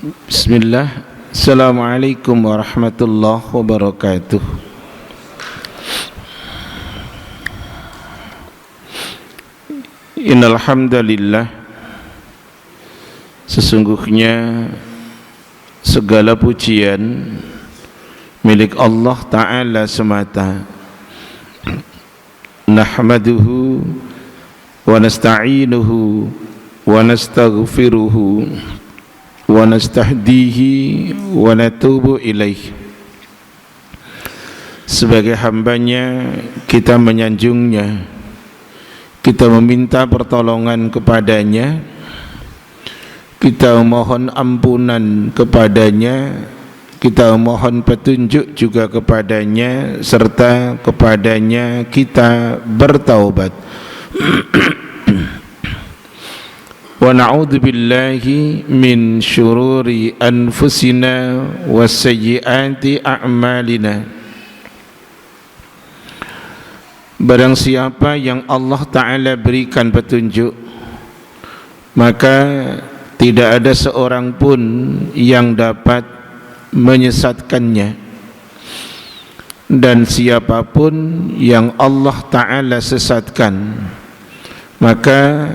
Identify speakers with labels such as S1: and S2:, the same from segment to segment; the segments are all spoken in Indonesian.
S1: Bismillah. Assalamualaikum warahmatullahi wabarakatuh. Innal hamdalillah, sesungguhnya segala pujian milik Allah Ta'ala semata. Nahmaduhu wa nasta'inuhu wa nastaghfiruhu wa nastahdihi wa natubu ilaih. Sebagai hambanya kita menyanjungnya, kita meminta pertolongan kepadanya, kita mohon ampunan kepadanya, kita mohon petunjuk juga kepadanya, serta kepadanya kita bertaubat. Wa na'udzu billahi min syururi anfusina wa sayyiati a'malina. Barang siapa yang Allah Ta'ala berikan petunjuk, maka tidak ada seorang pun yang dapat menyesatkannya, dan siapapun yang Allah Ta'ala sesatkan, maka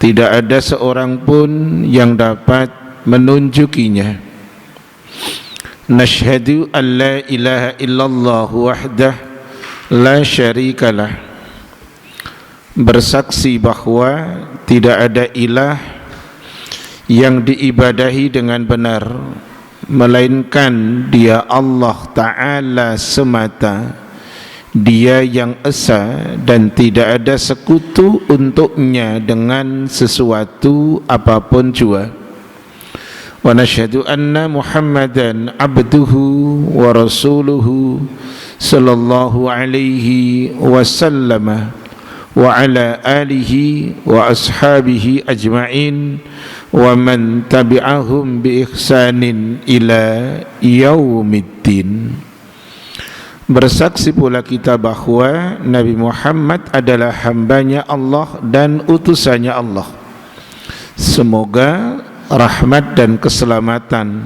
S1: tidak ada seorang pun yang dapat menunjukinya. Nashhadu an la ilaha illallah wahdah la syarikalah. Bersaksi bahwa tidak ada ilah yang diibadahi dengan benar melainkan Dia Allah Ta'ala semata. Dia yang esa dan tidak ada sekutu untuknya dengan sesuatu apapun jua. Wa nashhadu anna Muhammadan abduhu wa rasuluhu sallallahu alaihi wasallam wa ala alihi wa ashabihi ajma'in wa man tabi'ahum bi ihsanin ila yaumiddin. Bersaksi pula kita bahwa Nabi Muhammad adalah hambanya Allah dan utusannya Allah. Semoga rahmat dan keselamatan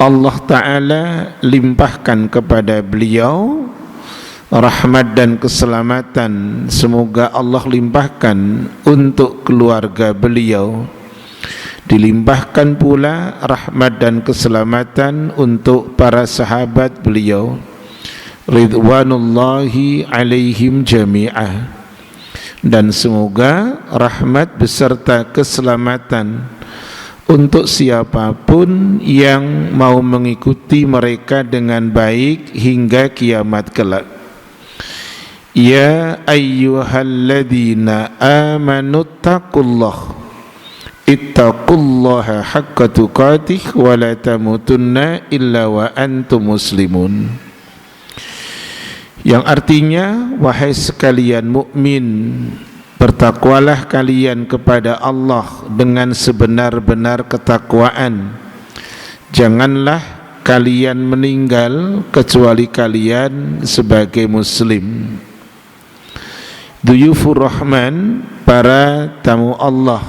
S1: Allah Ta'ala limpahkan kepada beliau. Rahmat dan keselamatan semoga Allah limpahkan untuk keluarga beliau. Dilimpahkan pula rahmat dan keselamatan untuk para sahabat beliau, ridwanullahi alaihim jami'ah. Dan semoga rahmat beserta keselamatan untuk siapapun yang mau mengikuti mereka dengan baik hingga kiamat kelak. Ya ayyuhalladzina amanu taqullah ittaqullaha haqqa tuqatih wa la tamutunna illa wa antum muslimun. Yang artinya, wahai sekalian mukmin, bertakwalah kalian kepada Allah dengan sebenar-benar ketakwaan. Janganlah kalian meninggal kecuali kalian sebagai muslim. Duyufur Rahman, para tamu Allah,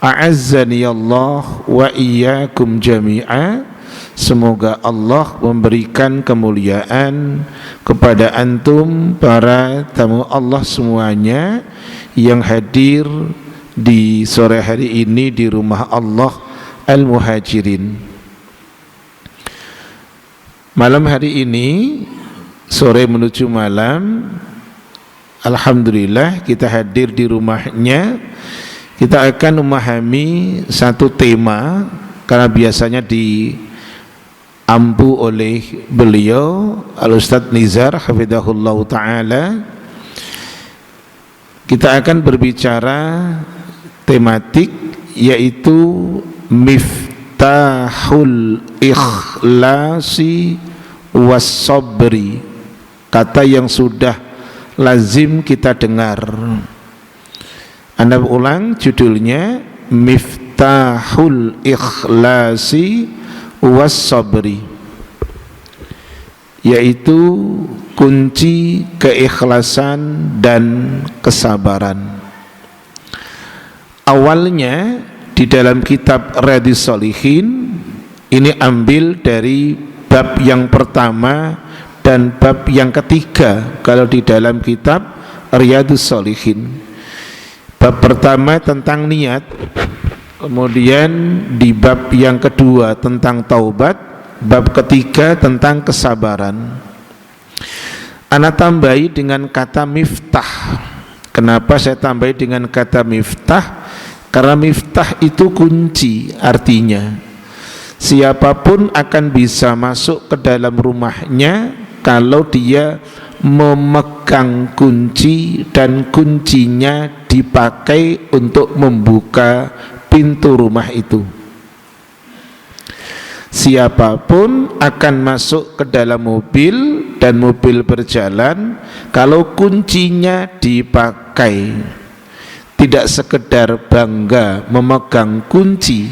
S1: a'azzani Allah wa iyyakum jami'a. Semoga Allah memberikan kemuliaan kepada antum para tamu Allah semuanya yang hadir di sore hari ini di rumah Allah Al-Muhajirin. Malam hari ini, sore menuju malam, alhamdulillah kita hadir di rumahnya. Kita akan memahami satu tema, karena biasanya diampu oleh beliau Al-Ustadz Nizar hafidhahullah ta'ala. Kita akan berbicara tematik, yaitu miftahul ikhlasi was-sabri. Kata yang sudah lazim kita dengar. Anda ulang judulnya, miftahul ikhlasi was-sabri, yaitu kunci keikhlasan dan kesabaran. Awalnya di dalam kitab Riyadhus Shalihin ini ambil dari bab yang pertama dan bab yang ketiga kalau di dalam kitab Riyadhus Shalihin. Bab pertama tentang niat, kemudian di bab yang kedua tentang taubat, bab ketiga tentang kesabaran. Ana tambahi dengan kata miftah. Kenapa saya tambahi dengan kata miftah? Karena miftah itu kunci, artinya siapapun akan bisa masuk ke dalam rumahnya kalau dia memegang kunci dan kuncinya dipakai untuk membuka pintu rumah itu. Siapapun akan masuk ke dalam mobil dan mobil berjalan kalau kuncinya dipakai. Tidak sekedar bangga memegang kunci,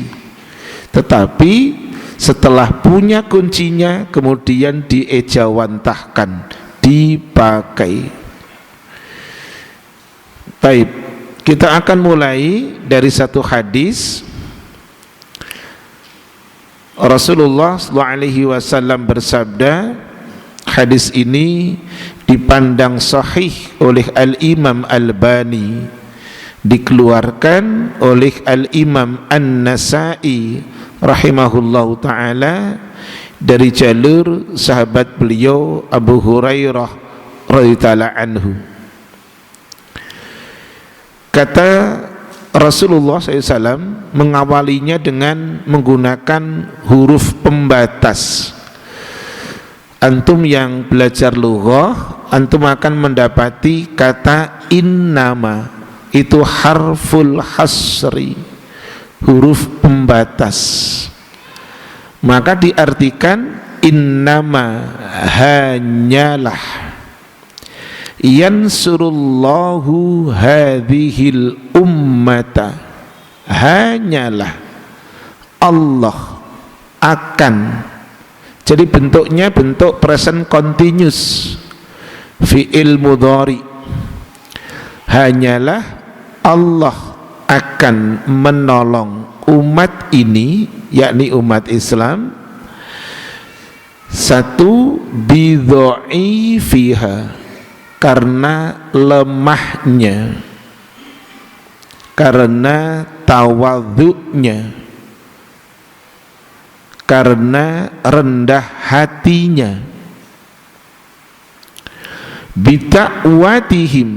S1: tetapi setelah punya kuncinya kemudian diejawantahkan, dipakai. Baik, kita akan mulai dari satu hadis. Rasulullah SAW bersabda, hadis ini dipandang sahih oleh Al-Imam Albani, dikeluarkan oleh Al-Imam An-Nasai rahimahullahu ta'ala dari jalur sahabat beliau Abu Hurairah radhiyallahu anhu. Kata Rasulullah SAW mengawalinya dengan menggunakan huruf pembatas. Antum yang belajar lughah, antum akan mendapati kata innama, itu harful hasri, huruf pembatas. Maka diartikan innama, hanyalah, yansurullahu hadhil ummata, hanyalah Allah akan. Jadi bentuknya bentuk present continuous, fi'il mudhari. Hanyalah Allah akan menolong umat ini, yakni umat Islam, satu, bidha'ifiha, karena lemahnya, karena tawadhu'nya, karena rendah hatinya, bita'watihim,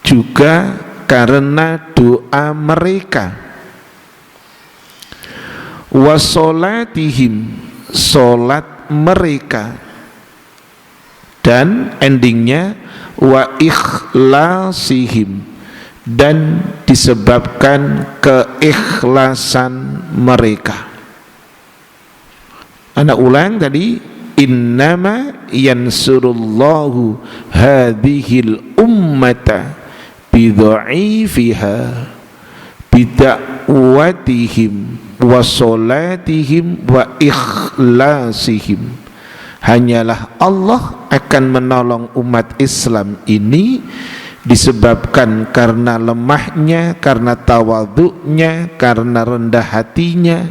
S1: juga karena doa mereka, wasolatihim, solat mereka, dan endingnya wa ikhlasihim, dan disebabkan keikhlasan mereka. Anak ulang tadi, innama yansurullahu hadhil ummata bidha'ifiha bida'watihim wa solatihim wa ikhlasihim. Hanyalah Allah akan menolong umat Islam ini disebabkan karena lemahnya, karena tawadhu'nya, karena rendah hatinya,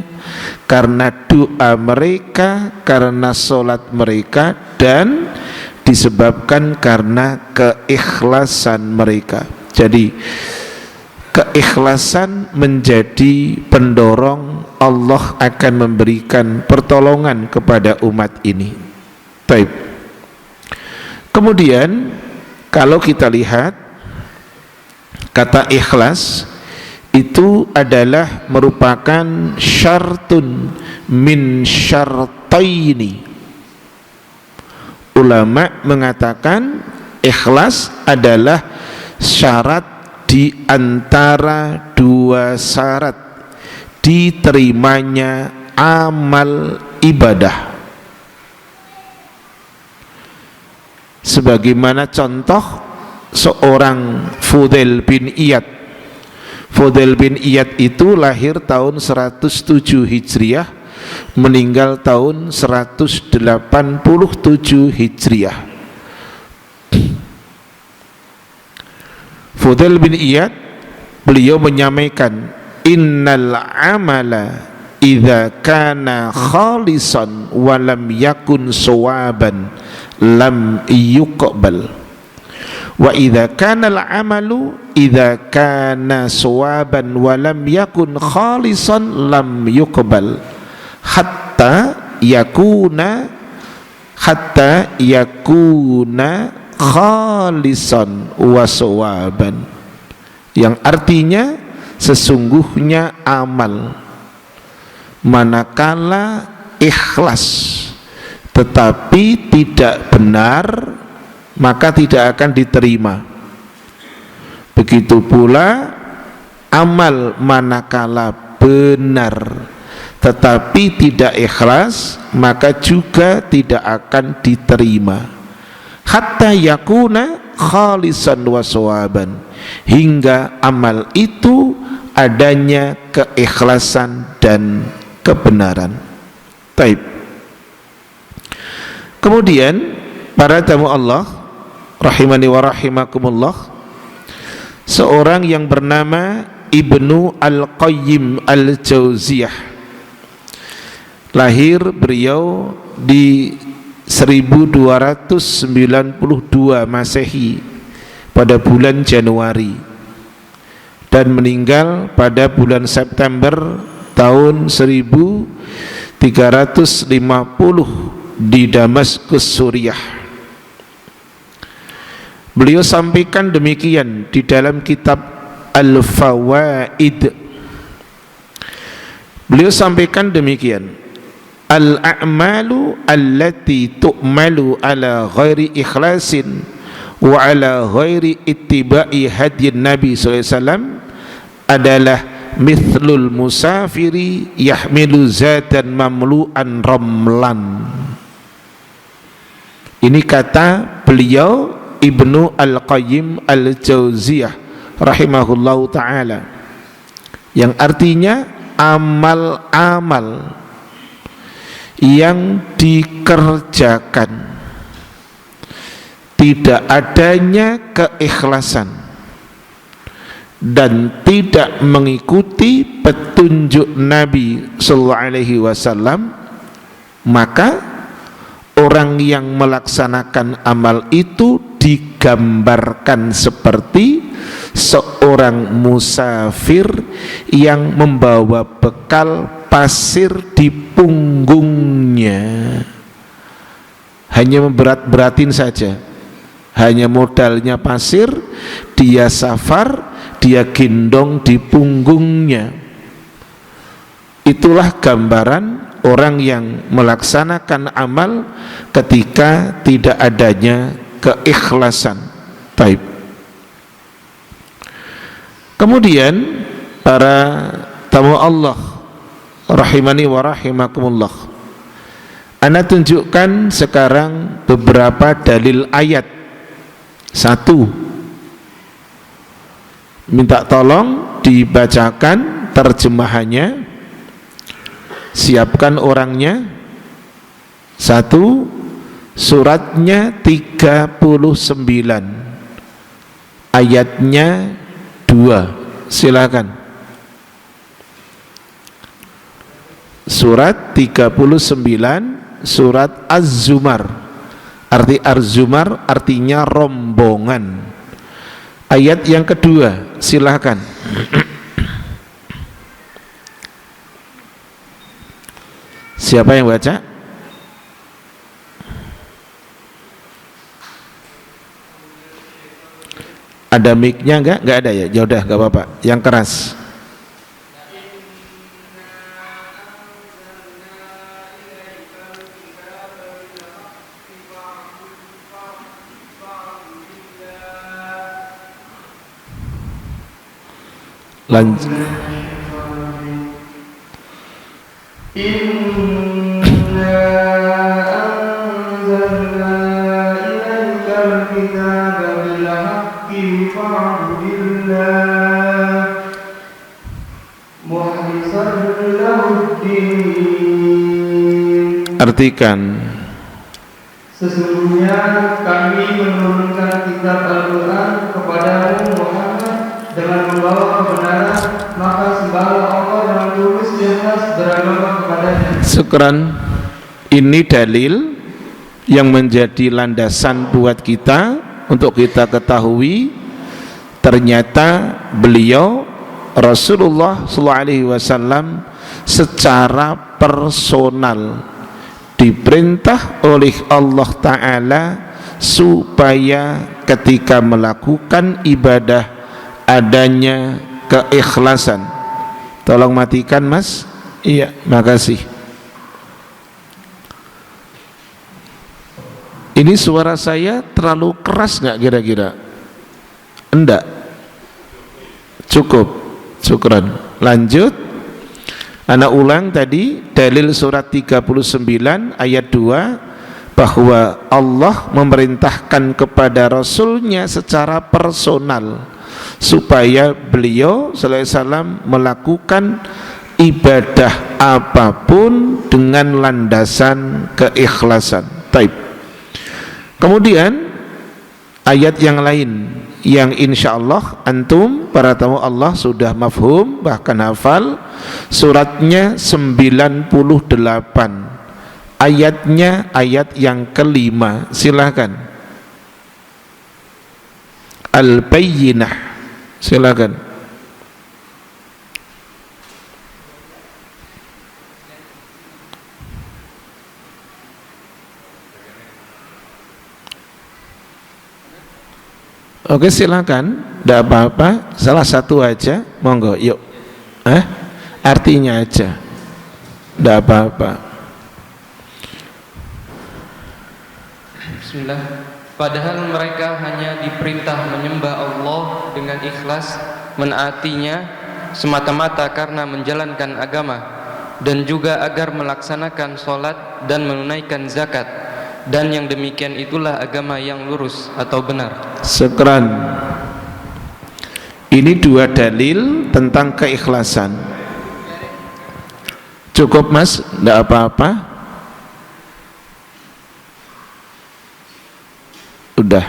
S1: karena doa mereka, karena solat mereka, dan disebabkan karena keikhlasan mereka. Jadi keikhlasan menjadi pendorong Allah akan memberikan pertolongan kepada umat ini. Baik. Kemudian kalau kita lihat kata ikhlas itu adalah merupakan syartun min syartaini. Ulama mengatakan ikhlas adalah syarat di antara dua syarat diterimanya amal ibadah. Sebagaimana contoh seorang Fudail bin Iyad. Fudail bin Iyad itu lahir tahun 107 Hijriah, meninggal tahun 187 Hijriah. Fudail bin Iyad, beliau menyampaikan innal amala idza kana khalisan wa lam yakun sawaban lam yuqbal wa idza kana al-amalu idza kana sawaban wa lam yakun khalisan lam yuqbal hatta yakuna khalisan wa sawaban, yang artinya sesungguhnya amal manakala ikhlas tetapi tidak benar maka tidak akan diterima. Begitu pula amal manakala benar tetapi tidak ikhlas maka juga tidak akan diterima. Hatta yakuna khalisan wa sawaban, hingga amal itu adanya keikhlasan dan kebenaran. Taib. Kemudian para tamu Allah rahimani wa rahimakumullah, seorang yang bernama Ibnu Al-Qayyim Al-Jauziyah, lahir beliau di 1292 Masehi pada bulan Januari dan meninggal pada bulan September tahun 1350 di Damaskus, Suriah. Beliau sampaikan demikian di dalam kitab Al-Fawaid. Beliau sampaikan demikian: al-a'malu allati tu'malu ala ghairi ikhlasin wa ala ghairi ittiba'i hadyin Nabi sallallahu alaihi wasallam adalah mithlul musafiri yahmilu zatan mamlu'an ramlan. Ini kata beliau Ibnu Al-Qayyim Al-Jauziyah rahimahullahu ta'ala, yang artinya amal-amal yang dikerjakan tidak adanya keikhlasan dan tidak mengikuti petunjuk Nabi sallallahu alaihi wasallam, maka orang yang melaksanakan amal itu digambarkan seperti seorang musafir yang membawa bekal pasir di punggungnya, hanya memberat-beratin saja, hanya modalnya pasir, dia safar, dia gendong di punggungnya. Itulah gambaran orang yang melaksanakan amal ketika tidak adanya keikhlasan. Taib. Kemudian para tamu Allah rahimani wa rahimakumullah, ana tunjukkan sekarang beberapa dalil ayat. Satu, minta tolong dibacakan terjemahannya, siapkan orangnya. Satu, suratnya 39, ayatnya 2. Silakan. Surat 39, surat Az-Zumar. Arti Az-Zumar artinya rombongan. Ayat yang kedua, silakan. Siapa yang baca? Ada mic-nya enggak? Enggak ada ya? Ya udah, enggak apa-apa. Yang keras. Lanjut. Artikan.
S2: Sesungguhnya kami menurunkan kitab Al-Quran kepadamu Muhammad dengan membawa kebenaran, maka sembahlah
S1: Syukran. Ini dalil yang menjadi landasan buat kita untuk kita ketahui ternyata beliau Rasulullah SAW secara personal diperintah oleh Allah Ta'ala supaya ketika melakukan ibadah adanya keikhlasan. Tolong matikan Mas. Iya, makasih. Ini suara saya terlalu keras nggak kira-kira? Enggak. Cukup. Syukran. Lanjut. Anak ulang tadi dalil surat 39 ayat 2 bahwa Allah memerintahkan kepada Rasulnya secara personal supaya beliau sallallahu alaihi wasallam melakukan ibadah apapun dengan landasan keikhlasan. Taib. Kemudian ayat yang lain yang insyaallah antum para tamu Allah sudah mafhum bahkan hafal, suratnya 98, ayatnya ayat yang kelima. Silakan. Al-Bayyinah. Silakan. Oke, silakan, tidak apa-apa, salah satu aja, monggo, yuk. Artinya aja, tidak apa-apa.
S3: Bismillah. Padahal mereka hanya diperintah menyembah Allah dengan ikhlas, menaatinya semata-mata karena menjalankan agama, dan juga agar melaksanakan sholat dan menunaikan zakat. Dan yang demikian itulah agama yang lurus atau benar.
S1: Syukran. Ini dua dalil tentang keikhlasan. Cukup Mas, tidak apa-apa. Udah.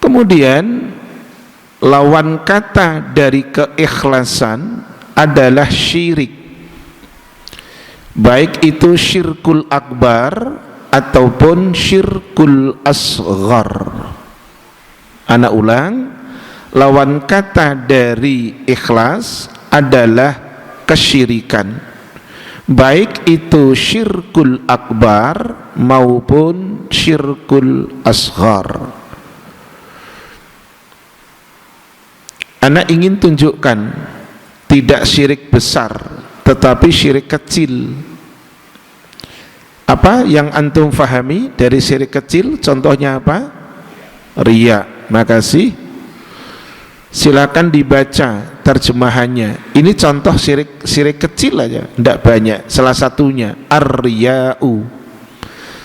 S1: Kemudian lawan kata dari keikhlasan adalah syirik, baik itu syirkul akbar ataupun syirkul asghar. Anak ulang, lawan kata dari ikhlas adalah kesyirikan, baik itu syirkul akbar maupun syirkul asghar. Anak ingin tunjukkan tidak syirik besar tetapi syirik kecil. Apa yang antum fahami dari syirik kecil? Contohnya apa? Riya. Makasih. Silakan dibaca terjemahannya. Ini contoh syirik kecil aja, tidak banyak. Salah satunya ar-riya'u.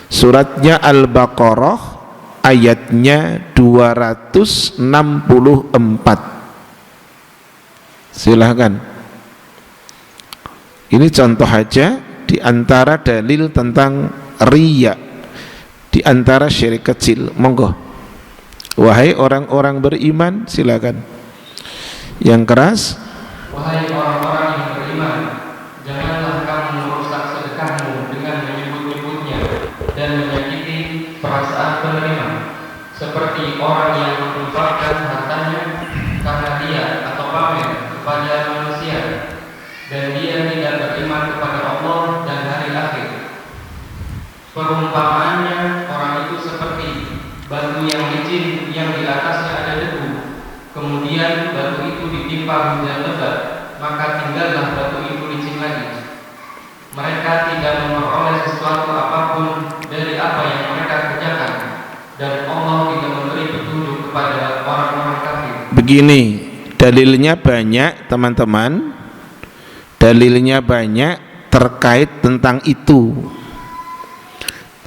S1: Suratnya Al-Baqarah ayatnya 264. Silakan. Ini contoh aja di antara dalil tentang riya, di antara syirik kecil. Monggo, wahai orang-orang beriman, silakan. Yang keras.
S3: Wahai orang-orang yang beriman, janganlah kamu merusak sedekahmu dengan menyebut-nyebutnya dan menyakiti perasaan penerima, seperti orang yang menginfakkan hartanya karena dia atau pamer kepada manusia, dan dia tidak beriman kepada Allah dan hari akhir. Perumpamaannya orang itu seperti batu yang licin yang di atasnya ada debu, kemudian batu itu ditimpa hujan lebat, maka tinggallah batu itu licin lagi. Mereka tidak memperoleh sesuatu apapun dari apa yang mereka kerjakan, dan Allah tidak memberi petunjuk kepada orang-orang kafir.
S1: Begini, dalilnya banyak teman-teman, dalilnya banyak terkait tentang itu.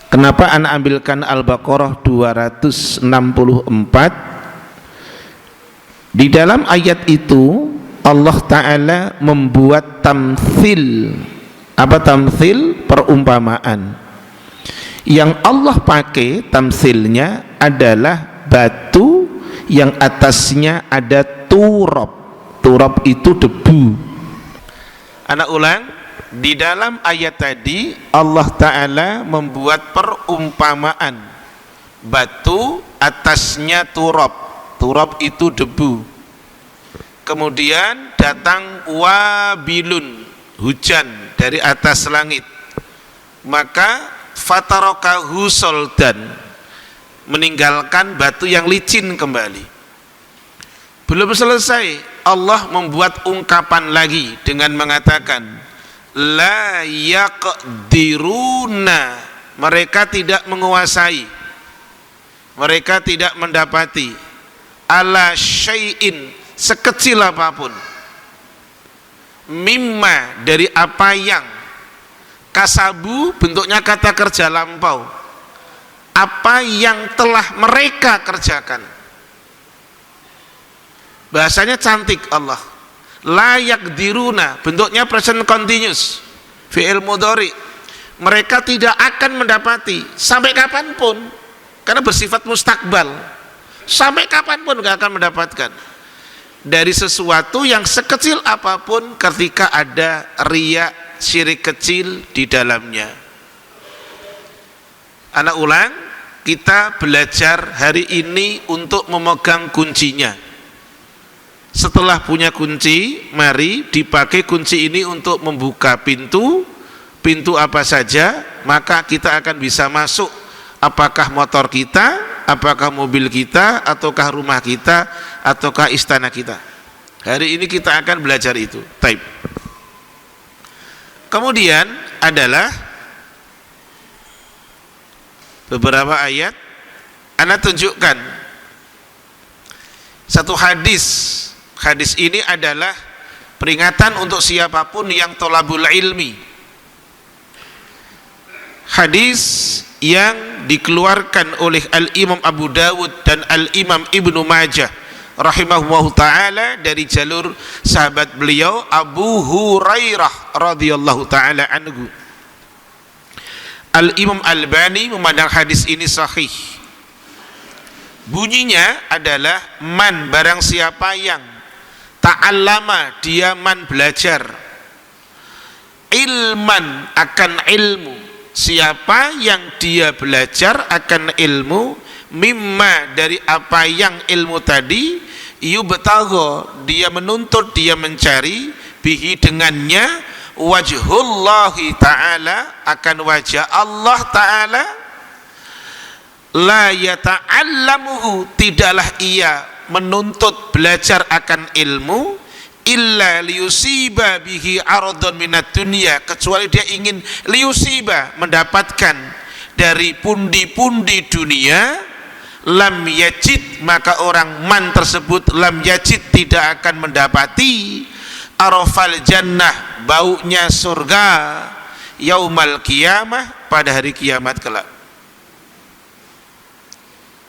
S1: Kenapa anak ambilkan Al-Baqarah 264? Di dalam ayat itu Allah Ta'ala membuat tamthil. Apa tamthil? Perumpamaan. Yang Allah pakai tamthilnya adalah batu yang atasnya ada turab. Turab itu debu. Anak ulang, di dalam ayat tadi Allah Ta'ala membuat perumpamaan batu, atasnya turab. Turab itu debu. Kemudian datang wabilun, hujan dari atas langit. Maka fatarakahu soldan, meninggalkan batu yang licin kembali. Belum selesai, Allah membuat ungkapan lagi dengan mengatakan la yaqdiruna, mereka tidak menguasai, mereka tidak mendapati ala syai'in, sekecil apapun, mimma, dari apa yang, kasabu bentuknya kata kerja lampau, apa yang telah mereka kerjakan. Bahasanya cantik Allah. Layak diruna, bentuknya present continuous, fi'il mudhari. Mereka tidak akan mendapati sampai kapanpun, karena bersifat mustakbal. Sampai kapanpun gak akan mendapatkan dari sesuatu yang sekecil apapun ketika ada riya, syirik kecil di dalamnya. Anak ulang, kita belajar hari ini untuk memegang kuncinya. Setelah punya kunci, mari dipakai kunci ini untuk membuka pintu. Pintu apa saja, maka kita akan bisa masuk. Apakah motor kita, apakah mobil kita, ataukah rumah kita, ataukah istana kita. Hari ini kita akan belajar itu. Taib. Kemudian adalah beberapa ayat. Ana tunjukkan satu hadis. Hadis ini adalah peringatan untuk siapapun yang thalabul ilmi. Hadis yang dikeluarkan oleh Al-Imam Abu Dawud dan Al-Imam Ibnu Majah rahimahullahu ta'ala dari jalur sahabat beliau Abu Hurairah radhiyallahu ta'ala anhu. Al-Imam Albani memandang hadis ini sahih. Bunyinya adalah man, barang siapa yang ta'allama, dia man belajar, ilman, akan ilmu, siapa yang dia belajar akan ilmu, mimma, dari apa yang ilmu tadi, yubtagha, dia menuntut, dia mencari, bihi, dengannya, wajhullahi ta'ala, akan wajah Allah ta'ala, la yata'allamuhu, tidaklah ia menuntut belajar akan ilmu, illa liyusiba bihi aradun minat dunia, kecuali dia ingin liyusiba, mendapatkan dari pundi-pundi dunia, lam yajid, maka orang man tersebut lam yajid, tidak akan mendapati arafal jannah, baunya surga, yaumal qiyamah, pada hari kiamat kelak.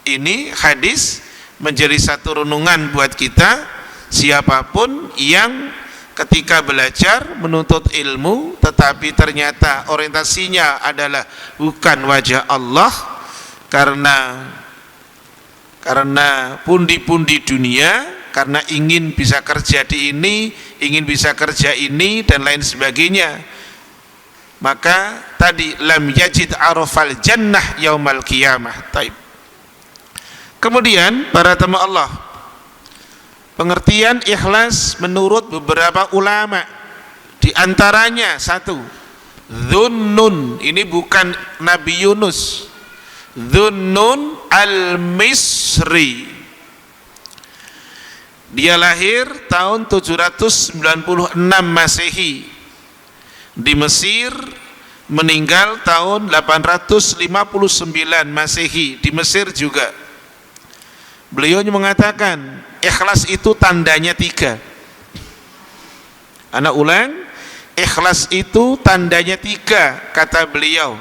S1: Ini hadis menjadi satu renungan buat kita, siapapun yang ketika belajar menuntut ilmu tetapi ternyata orientasinya adalah bukan wajah Allah, karena pundi-pundi dunia, karena ingin bisa kerja di ini, ingin bisa kerja ini dan lain sebagainya, maka tadi lam yajid arafal jannah yaumal qiyamah. Taib. Kemudian para tamu Allah, pengertian ikhlas menurut beberapa ulama, di antaranya satu, Dhunnun, ini bukan Nabi Yunus, Dhunnun al-Misri, dia lahir tahun 796 Masehi di Mesir, meninggal tahun 859 Masehi di Mesir juga. Beliau mengatakan ikhlas itu tandanya 3. Anak ulang, ikhlas itu tandanya 3, kata beliau.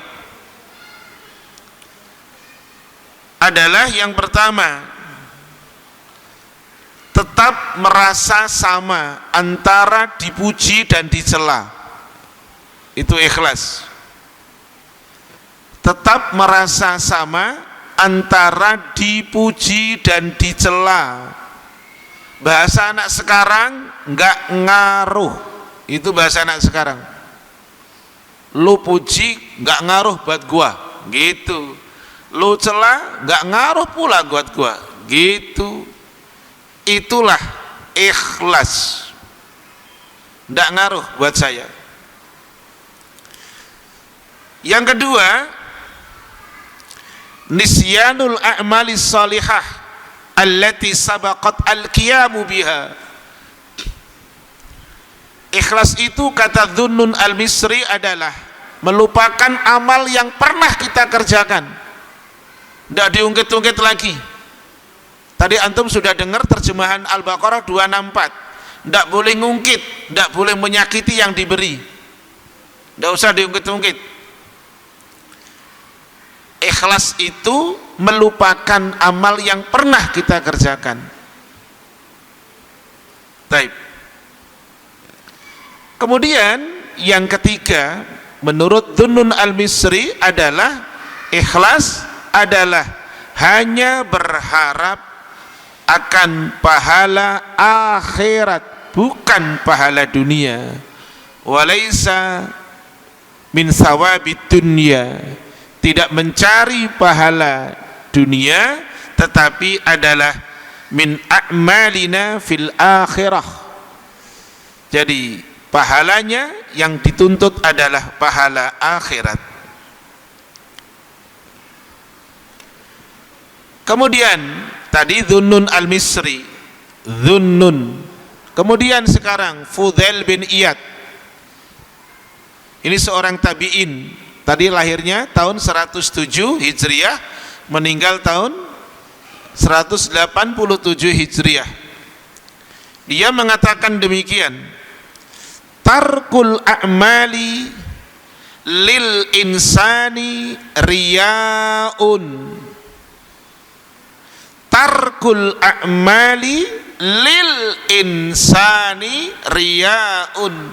S1: Adalah yang pertama, tetap merasa sama antara dipuji dan dicela. Itu ikhlas. Tetap merasa sama antara dipuji dan dicela. Bahasa anak sekarang enggak ngaruh, itu bahasa anak sekarang. Lu puji nggak ngaruh buat gua, gitu. Lu celah nggak ngaruh pula buat gua, gitu. Itulah ikhlas, nggak ngaruh buat saya. Yang kedua, nisyanul a'malis salihah allati sabaqat al-qiyamu biha. Ikhlas itu kata Dhunnun al-Misri adalah melupakan amal yang pernah kita kerjakan, tidak diungkit-ungkit lagi. Tadi antum sudah dengar terjemahan Al-Baqarah 264, tidak boleh ngungkit, tidak boleh menyakiti yang diberi, tidak usah diungkit-ungkit. Ikhlas itu melupakan amal yang pernah kita kerjakan. Baik. Kemudian yang ketiga, menurut Dhunnun al-Misri adalah ikhlas adalah hanya berharap akan pahala akhirat, bukan pahala dunia. Walaysa min sawabid dunya, tidak mencari pahala dunia, tetapi adalah min a'malina fil akhirah. Jadi pahalanya yang dituntut adalah pahala akhirat. Kemudian tadi Dhunnun al-Misri, Dhunnun. Kemudian sekarang Fudail bin Iyad. Ini seorang tabi'in. Tadi lahirnya tahun 107 Hijriah, meninggal tahun 187 Hijriah. Dia mengatakan demikian: tarkul a'mali lil insani riyaun. Tarkul a'mali lil insani riyaun.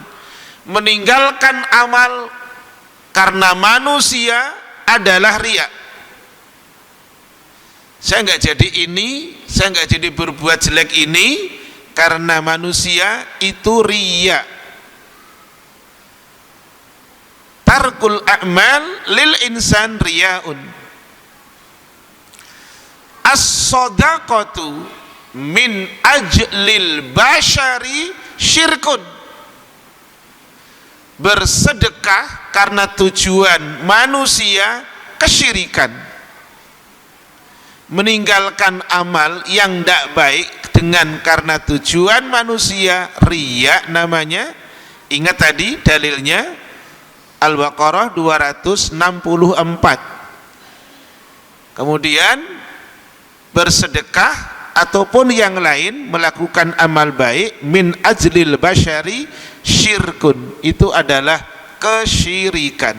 S1: Meninggalkan amal karena manusia adalah riya. Saya nggak jadi ini, saya nggak jadi berbuat jelek ini karena manusia, itu riya. Tarkul a'mal lil insan riyaun. As-sadaqatu min ajlil bashari syirkun. Bersedekah karena tujuan manusia kesyirikan. Meninggalkan amal yang tidak baik dengan karena tujuan manusia, riya namanya. Ingat tadi dalilnya Al-Baqarah 264. Kemudian bersedekah ataupun yang lain melakukan amal baik min ajlil bashari syirkun, itu adalah kesyirikan.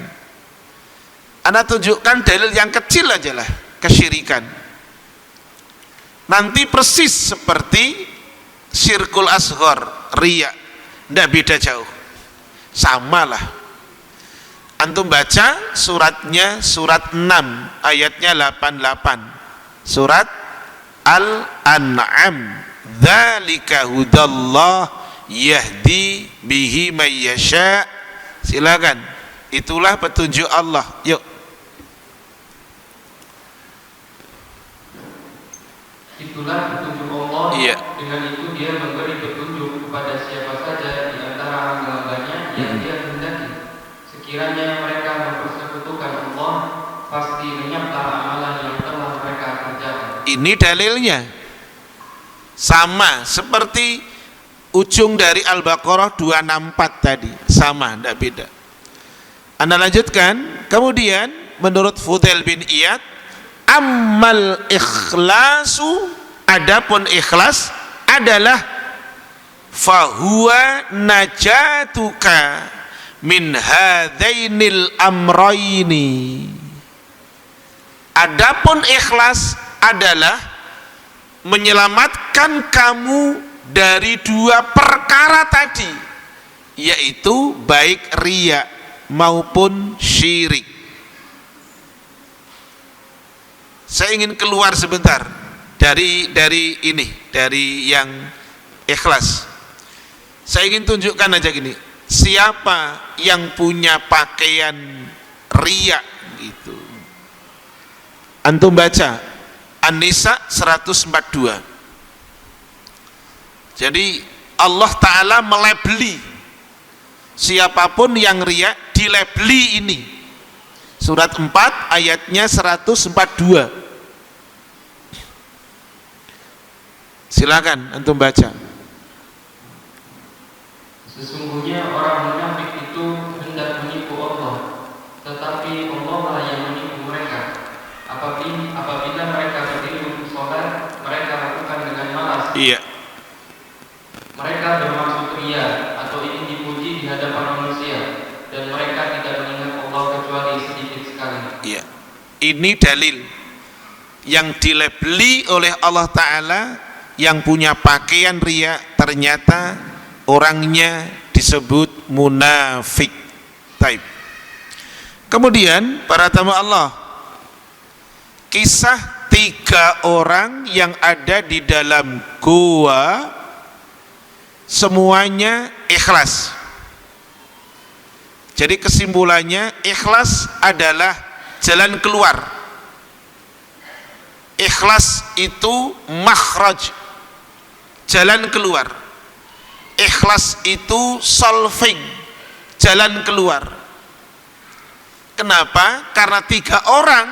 S1: Anda tunjukkan dalil yang kecil aja lah, kesyirikan. Nanti persis seperti syirkul asghar, riya, tidak beda jauh, samalah. Antum baca suratnya, surat 6 ayatnya 88, surat Al-An'am, dzalika hudallah yahdi bihi may yasha. Silakan, itulah petunjuk Allah. Yuk.
S3: Itulah petunjuk Allah.
S1: Iya.
S3: Dengan itu dia memberi petunjuk kepada siapa saja di antara hamba-hambanya yang dia kehendaki. Sekiranya mereka mempersekutukan Allah, pasti menyapa amalan yang telah mereka kerjakan.
S1: Ini dalilnya sama seperti ujung dari Al-Baqarah 264 tadi, sama, tidak beda. Anda lanjutkan. Kemudian menurut Fudail bin Iyad, ammal ikhlasu, adapun ikhlas adalah fahuwa najatuka min hadainil amraini. Adapun ikhlas adalah menyelamatkan kamu dari dua perkara tadi, yaitu baik riya maupun syirik. Saya ingin keluar sebentar dari yang ikhlas. Saya ingin tunjukkan aja gini. siapa yang punya pakaian riya gitu. Antum baca An-Nisa 142. Jadi Allah Ta'ala melabeli siapapun yang riya, dilabeli ini. Surat 4 ayatnya 142. Silakan antum baca.
S3: Sesungguhnya orang munafik itu hendak menipu Allah, tetapi Allah lah yang menipu mereka. Apabila mereka berdiri untuk sholat, mereka lakukan dengan malas.
S1: Iya.
S3: Mereka bermaksud ria atau ingin dipuji di hadapan manusia, dan mereka tidak mengingat Allah kecuali sedikit sekali.
S1: Iya. Ini dalil yang dilabeli oleh Allah Ta'ala, yang punya pakaian riya ternyata orangnya disebut munafik. Taib. Kemudian para tamu Allah, kisah 3 orang yang ada di dalam gua semuanya ikhlas. Jadi kesimpulannya, ikhlas adalah jalan keluar. Ikhlas itu makhraj, jalan keluar. Ikhlas itu solving, jalan keluar. Kenapa? Karena 3 orang,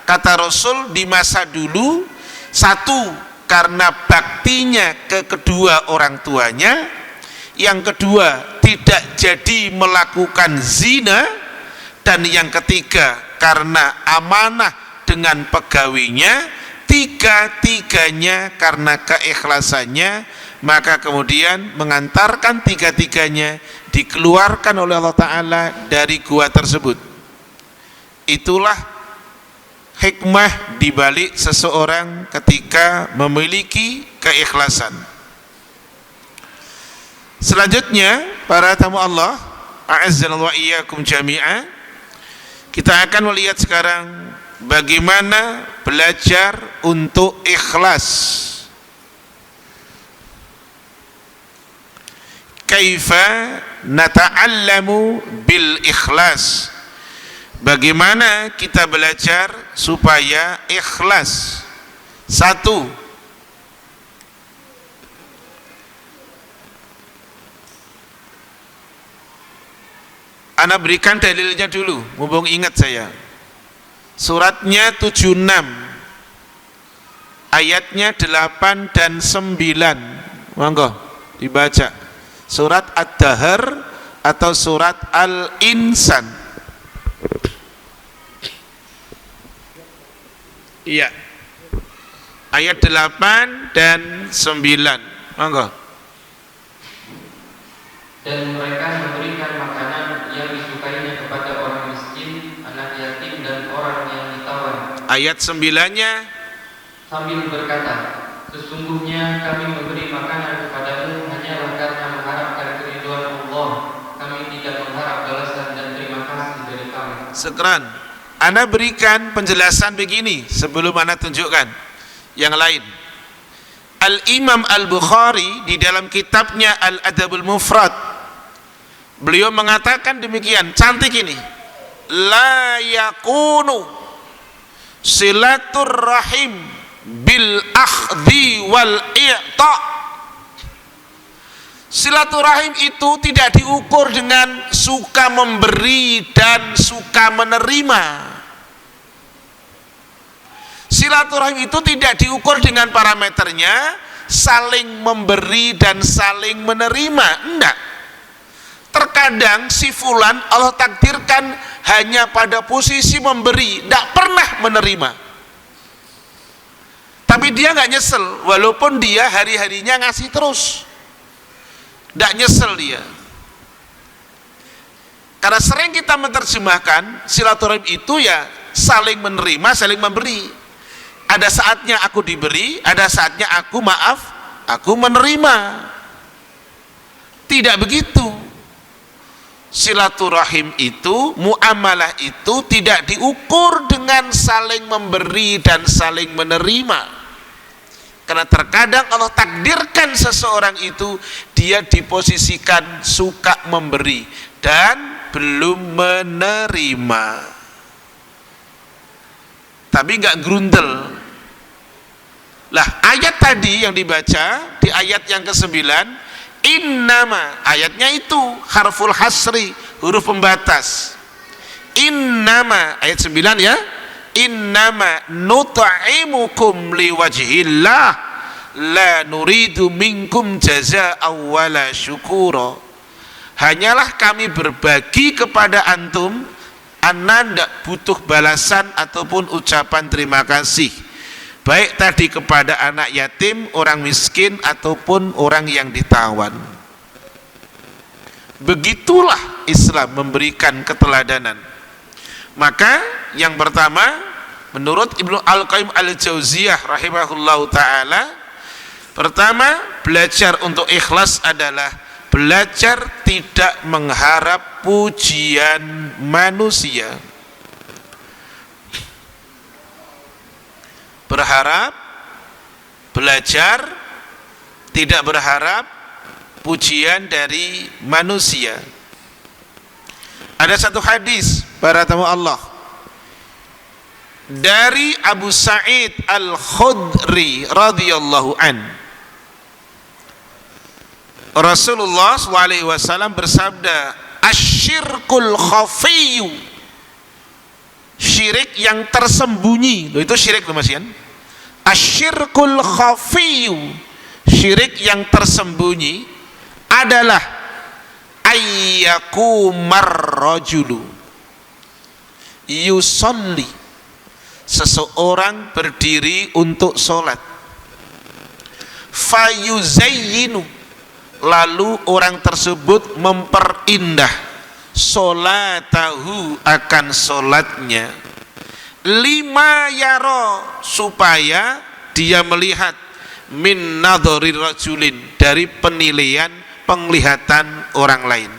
S1: kata Rasul di masa dulu, 1 karena baktinya ke kedua orang tuanya, yang kedua tidak jadi melakukan zina, dan yang ketiga karena amanah dengan pegawainya. 3-tiganya karena keikhlasannya, maka kemudian mengantarkan 3-tiganya dikeluarkan oleh Allah Ta'ala dari gua tersebut. Itulah hikmah dibalik seseorang ketika memiliki keikhlasan. Selanjutnya, para tamu Allah, a'azzallahu wa iyyakum jami'a, kita akan melihat sekarang bagaimana belajar untuk ikhlas. Kaifa nata'allamu bil ikhlas. Bagaimana kita belajar supaya ikhlas? 1, ana berikan dalilnya dulu, mumpung ingat saya. Suratnya 76, ayatnya 8 dan 9. Monggo dibaca. Surat Ad-Dahr atau surat Al-Insan. Iya. Ayat 8 dan 9. Monggo.
S3: Dan mereka memberikan makanan yang disukainya kepada orang miskin, anak yatim, dan orang yang ditawan.
S1: Ayat 9-nya
S3: Sambil berkata, sesungguhnya kami memberi makanan kepadamu hanyalah karena mengharapkan keridhaan Allah. Kami tidak mengharap balasan dan terima kasih dari kami.
S1: sekarang ana berikan penjelasan begini sebelum ana tunjukkan yang lain. Al-Imam Al-Bukhari di dalam kitabnya Al-Adabul Mufrad, beliau mengatakan demikian, cantik ini, la yakunu silatur rahim bil akhdhi wal i'ta. Silaturahim itu tidak diukur dengan suka memberi dan suka menerima. Silaturahim itu tidak diukur dengan parameternya saling memberi dan saling menerima. Enggak. Terkadang si fulan Allah takdirkan hanya pada posisi memberi, tidak pernah menerima. Tapi dia nggak nyesel, walaupun dia hari-harinya ngasih terus. Tidak nyesel dia. Karena sering kita menerjemahkan silaturahim itu ya saling menerima, saling memberi. Ada saatnya aku diberi, ada saatnya aku aku menerima. Tidak begitu. Silaturahim itu, muamalah itu tidak diukur dengan saling memberi dan saling menerima. Karena terkadang Allah takdirkan seseorang itu dia diposisikan suka memberi dan belum menerima, tapi nggak grundel. Lah ayat tadi yang dibaca di ayat yang ke-9, innama, ayatnya itu harful hasri, huruf pembatas. Innama, ayat 9 ya, innama nut'imukum liwajhillah la nuridu minkum jazaa'an wala syukura. Hanyalah kami berbagi kepada antum, anda tidak butuh balasan ataupun ucapan terima kasih, baik tadi kepada anak yatim, orang miskin ataupun orang yang ditawan. Begitulah Islam memberikan keteladanan. Maka yang pertama, menurut Ibnu Al-Qayyim Al-Jauziyah rahimahullahu ta'ala, pertama, belajar untuk ikhlas adalah belajar tidak mengharap pujian manusia. Belajar tidak berharap pujian dari manusia. Ada satu hadis para tamu Allah dari Abu Sa'id Al-Khudri radhiyallahu an, Rasulullah SAW bersabda, asyirkul khafiyyu, syirik yang tersembunyi. Loh, itu syirik loh Mas Yan. Asyirkul khafiyyu, syirik yang tersembunyi adalah ayyakumar rajulu yusolli, seseorang berdiri untuk sholat, fayuzayyinu, lalu orang tersebut memperindah sholatahu, akan sholatnya, lima yaro, supaya dia melihat, min nadhari rajulin, dari penglihatan orang lain.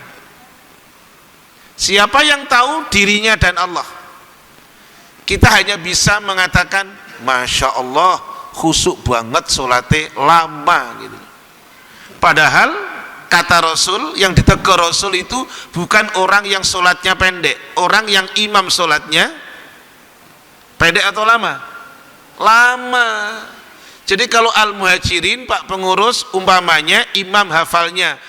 S1: Siapa yang tahu? Dirinya dan Allah. Kita hanya bisa mengatakan Masya Allah, khusuk banget sholatnya, lama gitu. Padahal kata Rasul, yang ditegur Rasul itu bukan orang yang sholatnya pendek, orang yang imam sholatnya pendek atau lama? Lama. Jadi kalau al-muhajirin, Pak Pengurus, umpamanya imam hafalnya,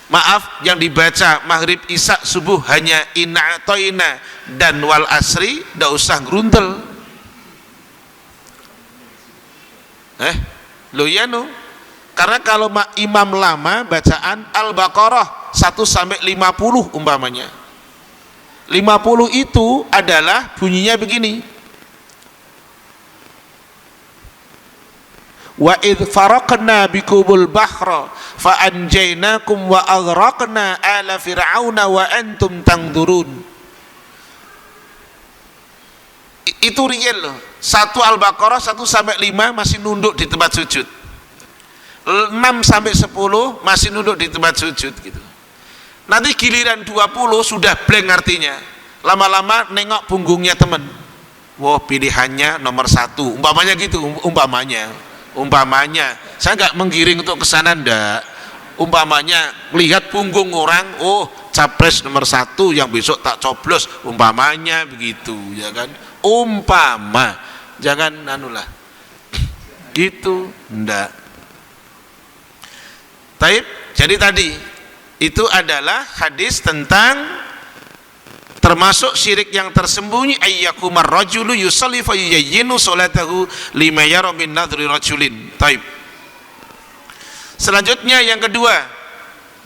S1: maaf, yang dibaca maghrib, isya, subuh hanya inna atoina dan wal asri, tidak usah geruntel. Loh ya no, karena kalau imam lama bacaan Al-Baqarah 1-50 umpamanya, 50 itu adalah bunyinya begini, wa idh faraqna bikumul bahra fa anjaynakum wa aghraqna ala fir'auna wa antum tangdurun. Itu real loh. 1 Al-Baqarah 1-5 masih nunduk di tempat sujud, 6-10 masih nunduk di tempat sujud gitu. Nanti giliran 20 sudah blank artinya, lama-lama nengok punggungnya temen, wah pilihannya nomor 1 umpamanya gitu, umpamanya saya nggak menggiring untuk kesana, ndak, umpamanya lihat punggung orang, oh capres nomor 1 yang besok tak coblos, umpamanya begitu ya kan, umpama, jangan anulah gitu, ndak. Taib. Jadi tadi itu adalah hadis tentang termasuk syirik yang tersembunyi, ayyakumar rajulu yusalli fa yuzayyinu salatahu lima yara min nadhri rajulin. Taib. Selanjutnya yang kedua,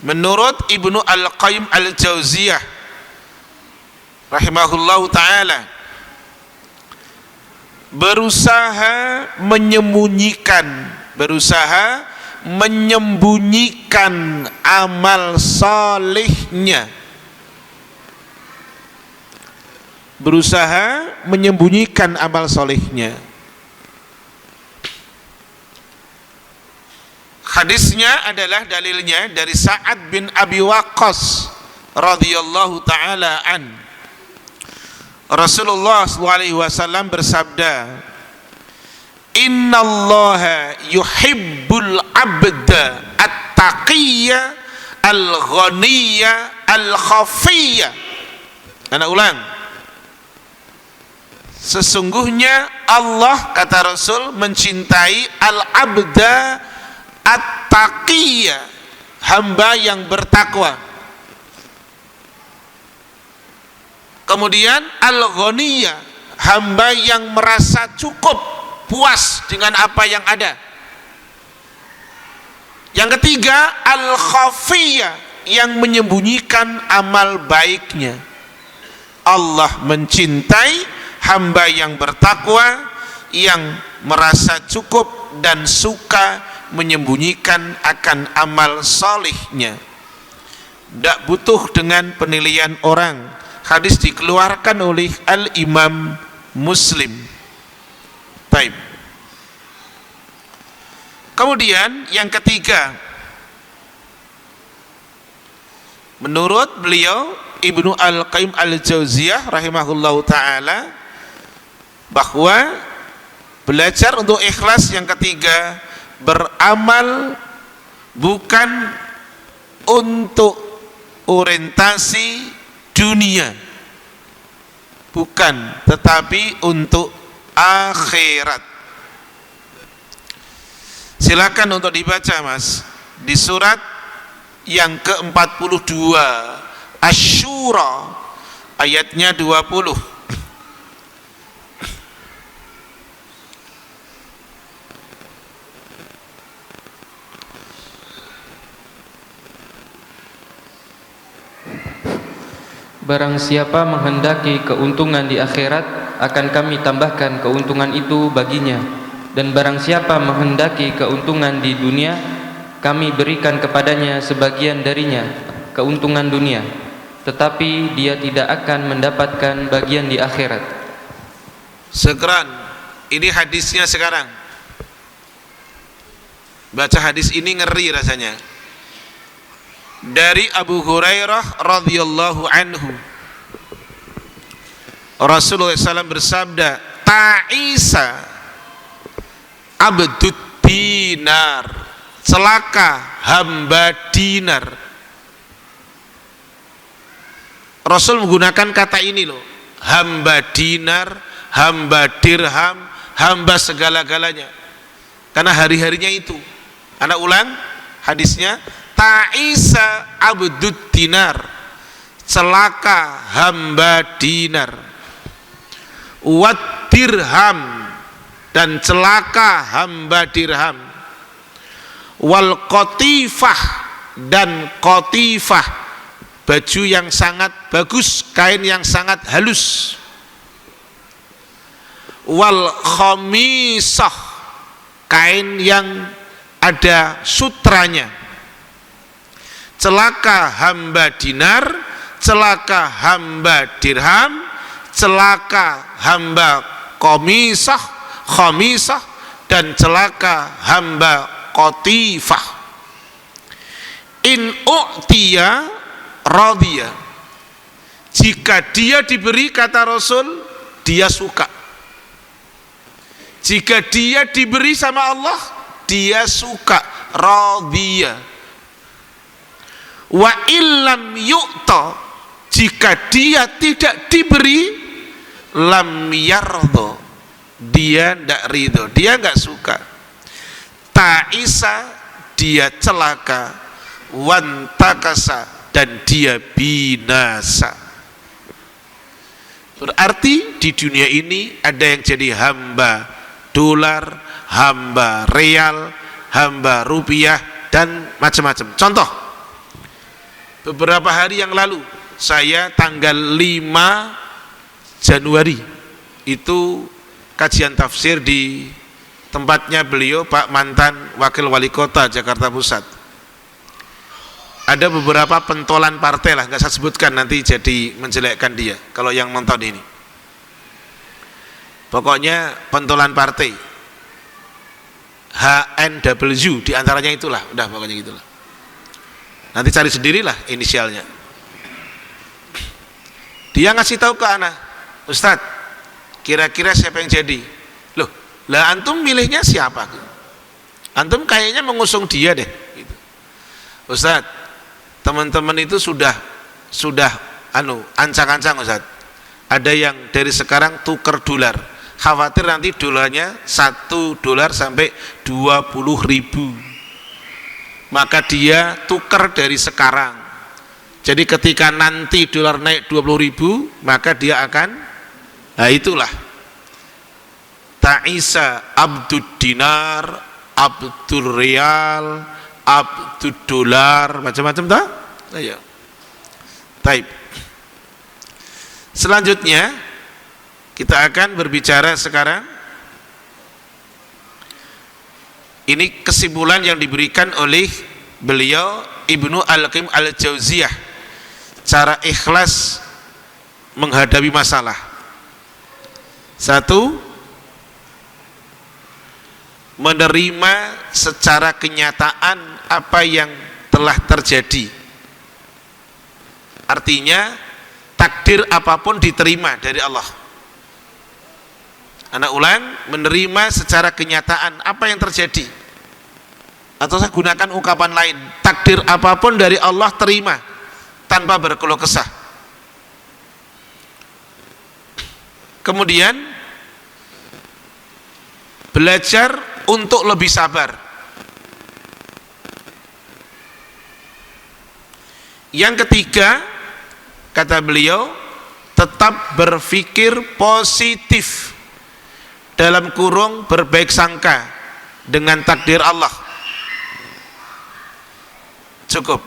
S1: menurut Ibnu Al-Qayyim Al-Jauziyah rahimahullahu taala, berusaha menyembunyikan amal salihnya, Hadisnya adalah dalilnya dari Sa'ad bin Abi Waqqas radhiyallahu taala an. Rasulullah SAW bersabda, innallaha yuhibbul abda at-taqiyya al-ghaniyya al-khafiyya. Anak ulang. Sesungguhnya Allah, kata Rasul, mencintai al-abda at-taqiyya, hamba yang bertakwa. Kemudian al-ghaniyya, hamba yang merasa cukup, puas dengan apa yang ada. Yang ketiga, al-khafiyya, yang menyembunyikan amal baiknya. Allah mencintai hamba yang bertakwa, yang merasa cukup dan suka menyembunyikan akan amal salihnya. Tidak butuh dengan penilaian orang. Hadis dikeluarkan oleh Al-Imam Muslim. Baik. Kemudian yang ketiga, menurut beliau Ibnu Al-Qayyim Al-Jauziyah rahimahullahu ta'ala, bahwa belajar untuk ikhlas yang ketiga, beramal bukan untuk orientasi dunia, bukan, tetapi untuk akhirat. Silakan untuk dibaca, Mas, di surat yang ke-42 Asy-Syura ayatnya 20.
S3: Barang siapa menghendaki keuntungan di akhirat, akan kami tambahkan keuntungan itu baginya. Dan barang siapa menghendaki keuntungan di dunia, kami berikan kepadanya sebagian darinya, keuntungan dunia. Tetapi dia tidak akan mendapatkan bagian di akhirat.
S1: Sekarang, ini hadisnya sekarang. Baca hadis ini ngeri rasanya. Dari Abu Hurairah radhiyallahu anhu, Rasulullah SAW bersabda, ta'isa abdud dinar, celaka hamba dinar. Rasul menggunakan kata ini loh, hamba dinar, hamba dirham, hamba segala-galanya, karena hari-harinya itu. Anak ulang hadisnya, ta'isa abdud dinar, celaka hamba dinar, wad dirham, dan celaka hamba dirham, wal qatifah, dan qatifah, baju yang sangat bagus, kain yang sangat halus, wal khamisah, kain yang ada sutranya. Celaka hamba dinar, celaka hamba dirham, celaka hamba khamisah, dan celaka hamba qatifah. In u'tiya radhiya, jika dia diberi, kata Rasul, dia suka. Jika dia diberi sama Allah, dia suka, radhiya. Wa illam yu'ta, jika dia tidak diberi, lam yardha, dia tidak ridho, dia enggak suka. Ta'isa, dia celaka, wantakasa, dan dia binasa. Berarti di dunia ini ada yang jadi hamba dolar, hamba real, hamba rupiah, dan macam-macam. Contoh, beberapa hari yang lalu saya tanggal 5 Januari itu kajian tafsir di tempatnya beliau, Pak mantan Wakil Wali Kota Jakarta Pusat. Ada beberapa pentolan partai lah, nggak saya sebutkan nanti jadi menjelekkan dia kalau yang nonton ini. Pokoknya pentolan partai HNW diantaranya itulah, udah pokoknya gitulah. Nanti cari sendirilah inisialnya. Dia ngasih tahu ke anak, Ustadz, kira-kira siapa yang jadi? Loh, Lah antum milihnya siapa? Antum kayaknya mengusung dia deh gitu. Ustaz, teman-teman itu sudah ancang-ancang Ustaz. Ada yang dari sekarang tuker dolar, khawatir nanti dolarnya $1 sampai 20.000, maka dia tuker dari sekarang. Jadi ketika nanti dolar naik 20.000, maka dia akan, nah itulah ta'isa abdud dinar, abdul rial, abdul dolar, macam-macam tak? Ayo. Taib. Selanjutnya kita akan berbicara sekarang. Ini kesimpulan yang diberikan oleh beliau Ibnu Al-Qayyim Al-Jauziyah, cara ikhlas menghadapi masalah. Satu, menerima secara kenyataan apa yang telah terjadi. Artinya takdir apapun diterima dari Allah. Anak ulang, menerima secara kenyataan apa yang terjadi. Atau saya gunakan ungkapan lain, takdir apapun dari Allah terima tanpa berkeluh kesah. Kemudian belajar untuk lebih sabar. Yang ketiga, kata beliau, tetap berpikir positif, dalam kurung berbaik sangka dengan takdir Allah. Cukup.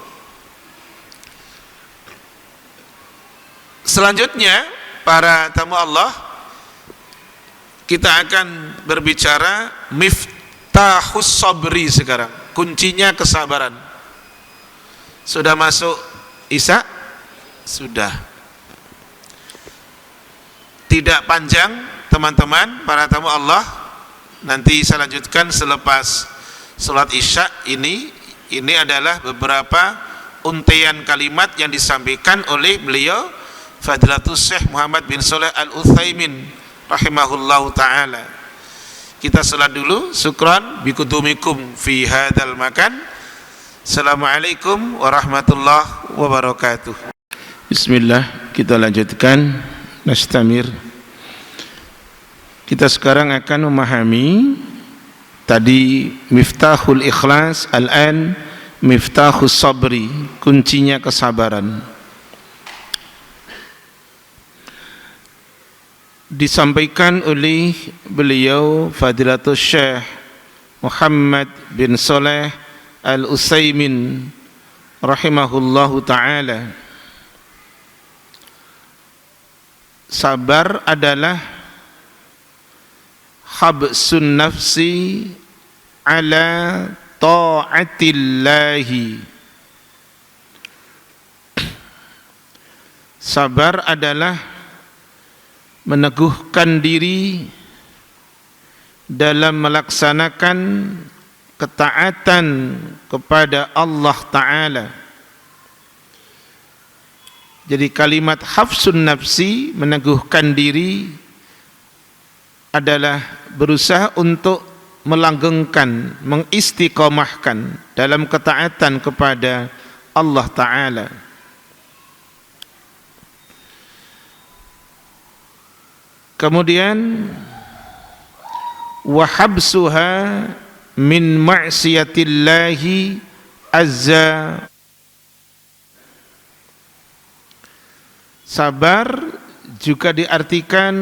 S1: Selanjutnya, para tamu Allah, kita akan berbicara miftahus sabri sekarang, kuncinya kesabaran. Sudah masuk Isya? Sudah. Tidak panjang teman-teman, para tamu Allah. Nanti saya lanjutkan selepas sholat Isya. Ini adalah beberapa untaian kalimat yang disampaikan oleh beliau Fadilatul Syekh Muhammad bin Shalih Al-Utsaimin rahimahullahu ta'ala. Kita salat dulu. Syukran bikudumikum fi hadzal makan. Assalamualaikum warahmatullahi wabarakatuh. Bismillah, kita lanjutkan. Nastamir. Kita sekarang akan memahami tadi miftahul ikhlas, al-an miftahus sabri, kuncinya kesabaran. Disampaikan oleh beliau Fadilatul Syekh Muhammad bin Shalih Al-Utsaimin rahimahullahu ta'ala. Sabar adalah habsun nafsi ala ta'atillahi. Sabar adalah meneguhkan diri dalam melaksanakan ketaatan kepada Allah Ta'ala. Jadi kalimat hafsun nafsi, meneguhkan diri, adalah berusaha untuk melanggengkan, mengistiqomahkan dalam ketaatan kepada Allah Ta'ala. Kemudian wahabsuha min ma'siyatillahi azza. Sabar juga diartikan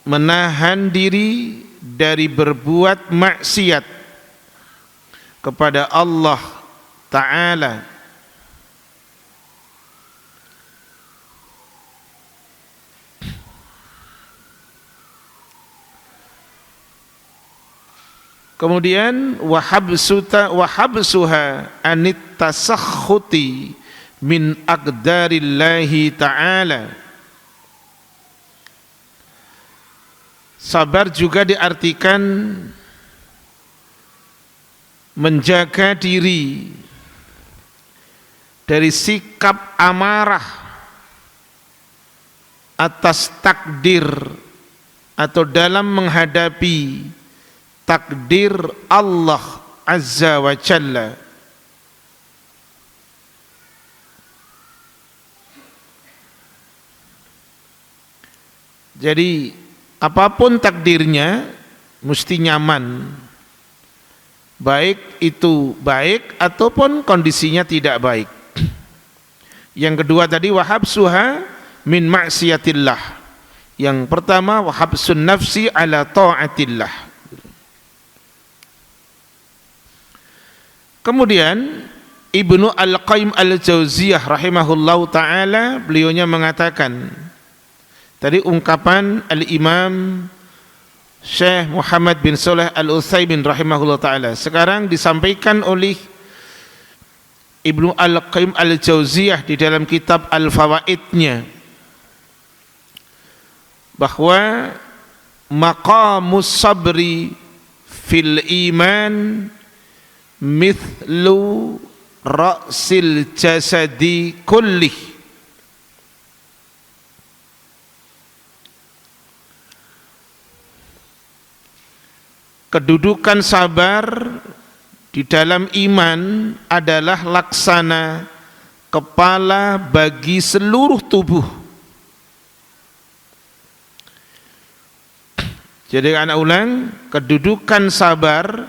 S1: menahan diri dari berbuat maksiat kepada Allah Ta'ala. Kemudian wahabsuha anit tasakhuti min aqdarillahi ta'ala. Sabar juga diartikan menjaga diri dari sikap amarah atas takdir atau dalam menghadapi takdir Allah Azza wa Jalla. Jadi apapun takdirnya mesti nyaman, baik itu baik ataupun kondisinya tidak baik. Yang kedua tadi wahabsuha min maksiatillah. Yang pertama wahabsun nafsi ala ta'atillah. Kemudian Ibnu Al-Qayyim Al-Jauziyah rahimahullahu taala, beliaunya mengatakan, tadi ungkapan Al-Imam Syekh Muhammad bin Shalih Al-Utsaimin rahimahullah ta'ala, sekarang disampaikan oleh Ibnu Al-Qayyim Al-Jauziyah di dalam kitab Al-Fawaidnya, bahwa maqamus sabri fil iman mithlu ra'sil jasadi kullih. Kedudukan sabar di dalam iman adalah laksana kepala bagi seluruh tubuh. Jadi anak ulang, kedudukan sabar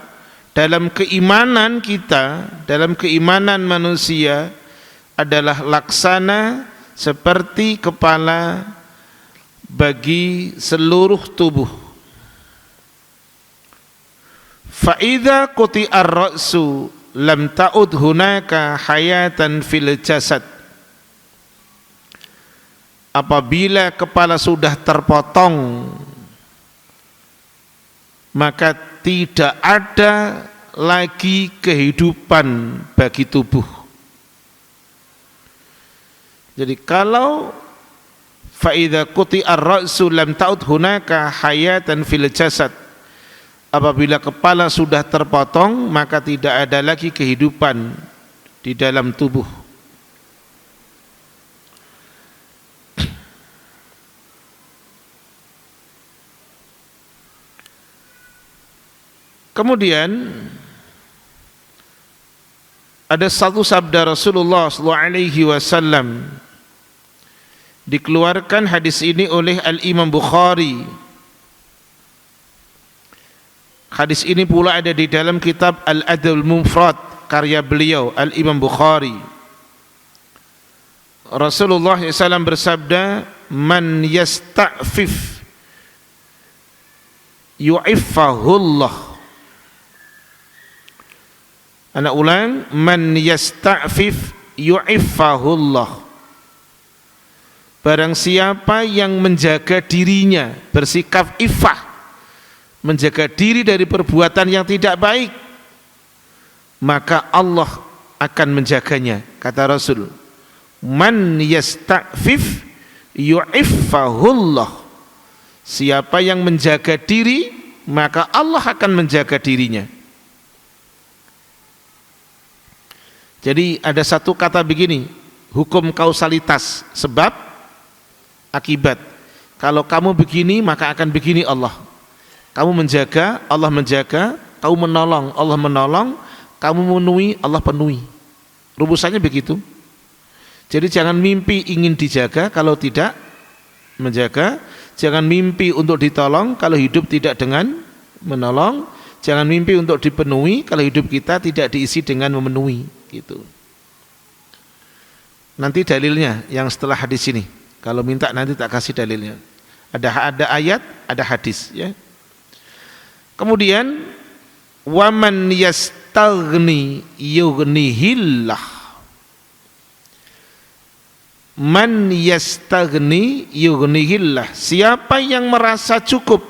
S1: dalam keimanan kita, dalam keimanan manusia adalah laksana seperti kepala bagi seluruh tubuh. Fa'idha quti'ar ra'su lam ta'ud hunaka hayatan fil jasad. Apabila kepala sudah terpotong, maka tidak ada lagi kehidupan bagi tubuh. Jadi kalau fa'idha quti'ar ra'su lam ta'ud hunaka hayatan fil jasad, apabila kepala sudah terpotong, maka tidak ada lagi kehidupan di dalam tubuh. Kemudian ada satu sabda Rasulullah SAW, dikeluarkan hadis ini oleh Al-Imam Bukhari. Hadis ini pula ada di dalam kitab Al-Adabul Mufrad karya beliau Al-Imam Bukhari. Rasulullah SAW bersabda, man yasta'fif yu'iffahullah. Anak ulang, man yasta'fif yu'iffahullah. Barang siapa yang menjaga dirinya, bersikap iffah, menjaga diri dari perbuatan yang tidak baik, maka Allah akan menjaganya. Kata Rasul, man yasta'fif yu'iffahullah. Siapa yang menjaga diri, maka Allah akan menjaga dirinya. Jadi ada satu kata begini, hukum kausalitas, sebab akibat. Kalau kamu begini, maka akan begini Allah. Kamu menjaga, Allah menjaga. Kamu menolong, Allah menolong. Kamu memenuhi, Allah penuhi. Rumusannya begitu. Jadi jangan mimpi ingin dijaga kalau tidak menjaga. Jangan mimpi untuk ditolong kalau hidup tidak dengan menolong. Jangan mimpi untuk dipenuhi kalau hidup kita tidak diisi dengan memenuhi. Gitu. Nanti dalilnya yang setelah hadis ini. Kalau minta nanti tak kasih dalilnya. Ada ayat, ada hadis, ya. Kemudian waman yastaghni yughnihillah. Man yastaghni yughnihillah. Siapa yang merasa cukup,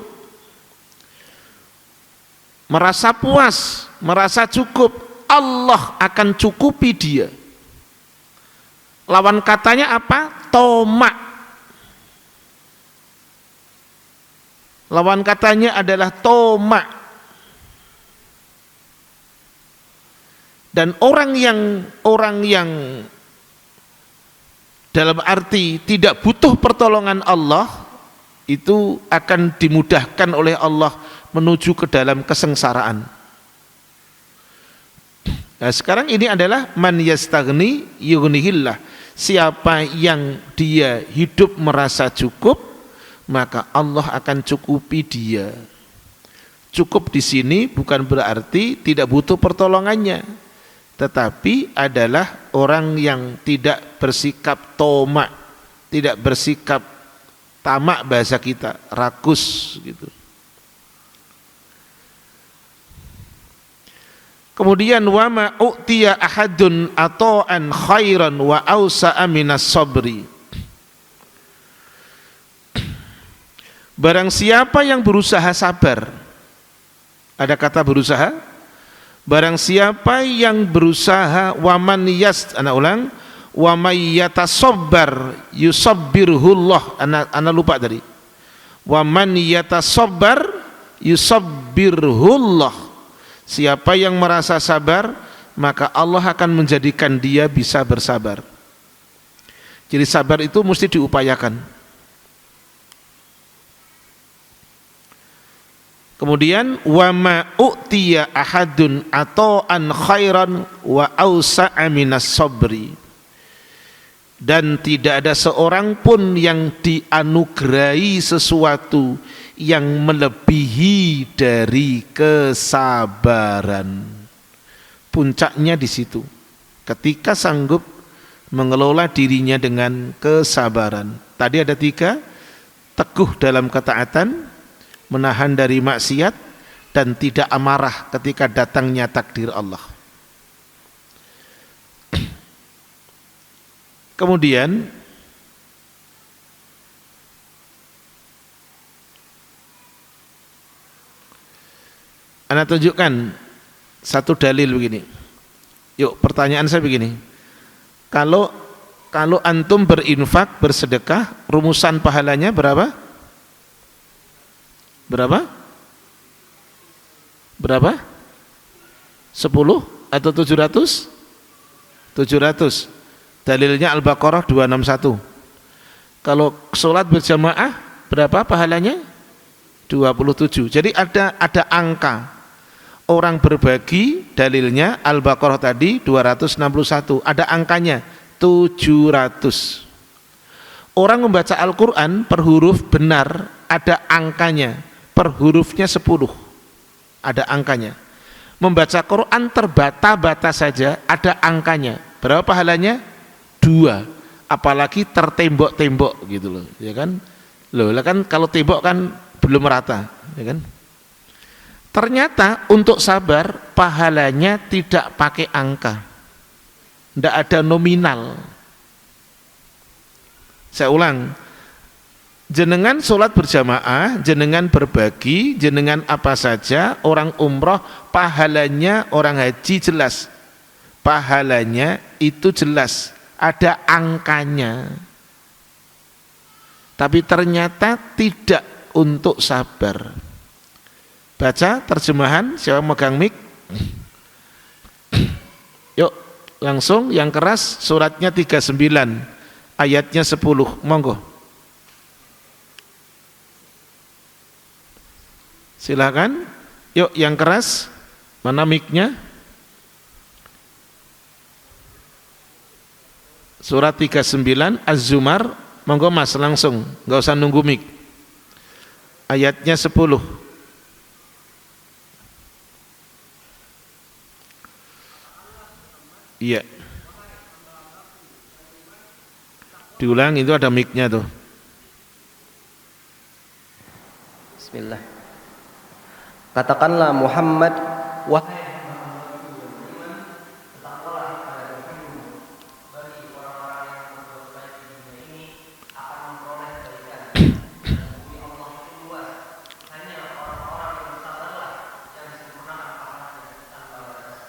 S1: merasa puas, merasa cukup, Allah akan cukupi dia. Lawan katanya apa? Tomak. Lawan katanya adalah tomak. Dan orang yang dalam arti tidak butuh pertolongan Allah, itu akan dimudahkan oleh Allah menuju ke dalam kesengsaraan. Nah, sekarang ini adalah man yastaghni yughnihillah. Siapa yang dia hidup merasa cukup, maka Allah akan cukupi dia. Cukup di sini bukan berarti tidak butuh pertolongannya, tetapi adalah orang yang tidak bersikap tomak, tidak bersikap tamak, bahasa kita rakus gitu. Kemudian wa ma u'tiya ahadun ata'an khairan wa awsa'a minas sabri. Barang siapa yang berusaha sabar. Ada kata berusaha? Barang siapa yang berusaha anak ulang, wa may yatasabbar yusabbirhullah. Anak lupa tadi. Wa man yatasabbar yusabbirhullah. Siapa yang merasa sabar, maka Allah akan menjadikan dia bisa bersabar. Jadi sabar itu mesti diupayakan. Kemudian wa ma u'tiya ahadun ata'an khairan wa awsa'a minas sabri. Dan tidak ada seorang pun yang dianugerahi sesuatu yang melebihi dari kesabaran. Puncaknya di situ. Ketika sanggup mengelola dirinya dengan kesabaran. Tadi ada 3, teguh dalam ketaatan, menahan dari maksiat, dan tidak amarah ketika datangnya takdir Allah. Kemudian Anda tunjukkan satu dalil begini. Yuk, pertanyaan saya begini. Kalau antum berinfak, bersedekah, rumusan pahalanya berapa? Berapa? 10 atau 700? 700. Dalilnya Al-Baqarah 261. Kalau sholat berjamaah berapa pahalanya? 27. Jadi ada angka. Orang berbagi, dalilnya Al-Baqarah tadi 261, ada angkanya 700. Orang membaca Al-Quran per huruf benar, ada angkanya, per hurufnya 10, ada angkanya. Membaca Quran terbata-bata saja, ada angkanya. Berapa pahalanya? 2. Apalagi tertembok-tembok gitu loh, ya kan? Loh, kan kalau tembok kan belum rata, ya kan? Ternyata untuk sabar pahalanya tidak pakai angka, tidak ada nominal. Saya ulang, jenengan sholat berjamaah, jenengan berbagi, jenengan apa saja, orang umroh pahalanya, orang haji jelas, pahalanya itu jelas, ada angkanya. Tapi ternyata tidak untuk sabar. Baca terjemahan, siapa megang mic? Yuk, langsung yang keras, suratnya 39, ayatnya 10, monggo. Silakan. Yuk, yang keras, mana mic-nya? Surat 39, Az-Zumar, monggo mas, langsung, nggak usah nunggu mic. Ayatnya 10. Iya. Diulang, itu ada mic-nya tuh.
S4: Bismillah. Katakanlah Muhammad, wahai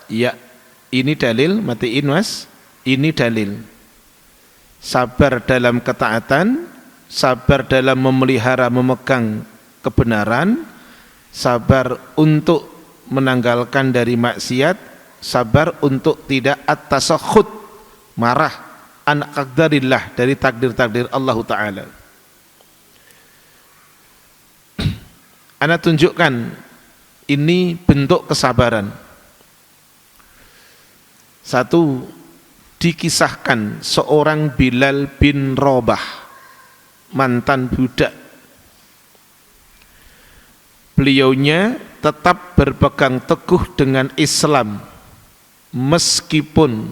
S1: iya. Ini dalil, matiin mas, ini dalil. Sabar dalam ketaatan, sabar dalam memelihara, memegang kebenaran, sabar untuk menanggalkan dari maksiat, sabar untuk tidak at-tasakhut, marah, an qadarillah, dari takdir-takdir Allah Ta'ala. Ana tunjukkan ini bentuk kesabaran. Satu, dikisahkan seorang Bilal bin Rabah, mantan budak. Beliaunya tetap berpegang teguh dengan Islam meskipun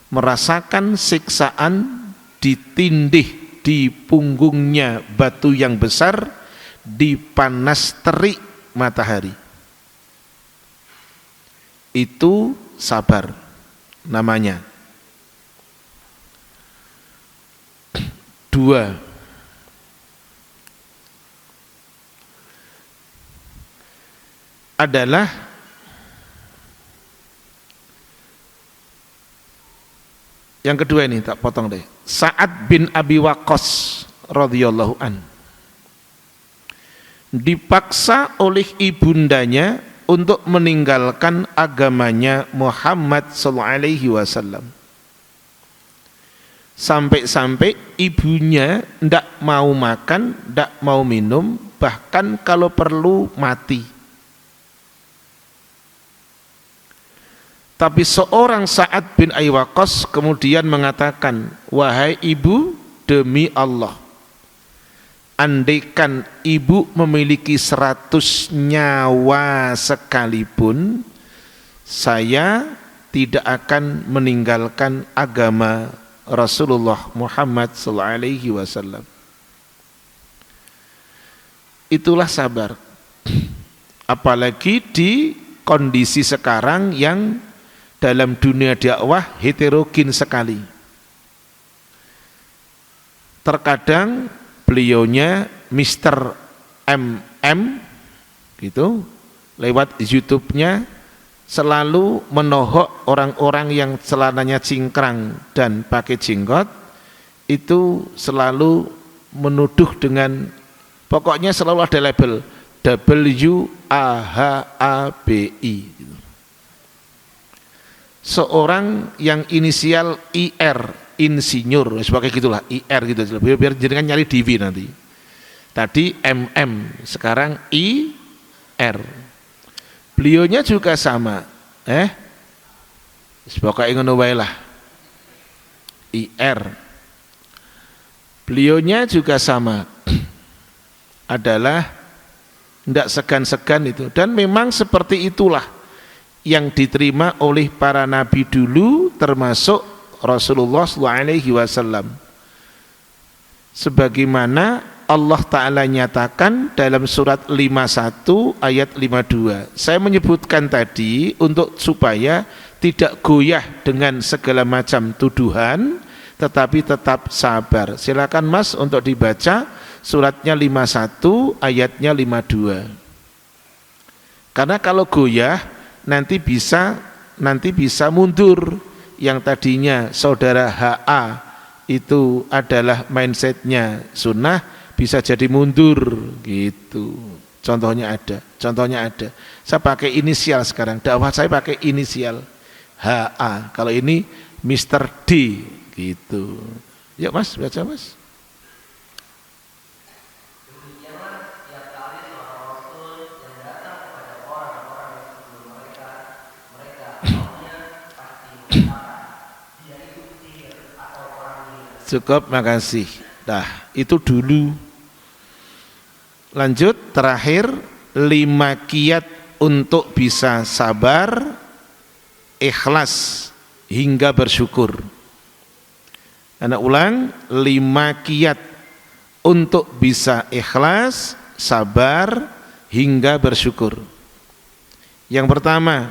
S1: merasakan siksaan, ditindih di punggungnya batu yang besar di panas terik matahari. Itu sabar namanya. Dua, adalah yang kedua ini, tak potong deh. Sa'ad bin Abi Waqqas radhiyallahu an dipaksa oleh ibundanya untuk meninggalkan agamanya Muhammad sallallahu alaihi wasallam. Sampai-sampai ibunya ndak mau makan, ndak mau minum, bahkan kalau perlu mati. Tapi seorang Sa'ad bin Abi Waqqas kemudian mengatakan, wahai ibu, demi Allah, andaikan ibu memiliki 100 nyawa sekalipun, saya tidak akan meninggalkan agama Rasulullah Muhammad SAW. Itulah sabar. Apalagi di kondisi sekarang yang dalam dunia dakwah heterogen sekali. Terkadang beliaunya Mr. MM gitu, lewat YouTube-nya selalu menohok orang-orang yang celananya cingkrang dan pakai jenggot, itu selalu menuduh dengan, pokoknya selalu ada label WAHABI gitu. Seorang yang inisial IR, insinyur, sebagai gitulah, IR gitu, biar jenengan nyari DV nanti. Tadi MM, sekarang IR. Beliaunya juga sama, pokoknya ngono wae lah, IR. Beliaunya juga sama, adalah tidak segan-segan itu, dan memang seperti itulah yang diterima oleh para nabi dulu, termasuk Rasulullah SAW. Sebagaimana Allah Ta'ala nyatakan dalam surat 51 ayat 52. Saya menyebutkan tadi untuk supaya tidak goyah dengan segala macam tuduhan, tetapi tetap sabar. Silakan Mas untuk dibaca suratnya 51 ayatnya 52. Karena kalau goyah nanti bisa mundur. Yang tadinya saudara HA itu adalah mindsetnya sunnah, bisa jadi mundur gitu. Contohnya ada. Saya pakai inisial sekarang, dakwah saya pakai inisial HA. Kalau ini Mr. D gitu. Yuk Mas, baca Mas. Cukup, makasih. Nah, itu dulu. Lanjut, terakhir 5 kiat untuk bisa sabar, ikhlas hingga bersyukur. Anak ulang, 5 kiat untuk bisa ikhlas, sabar hingga bersyukur. Yang pertama,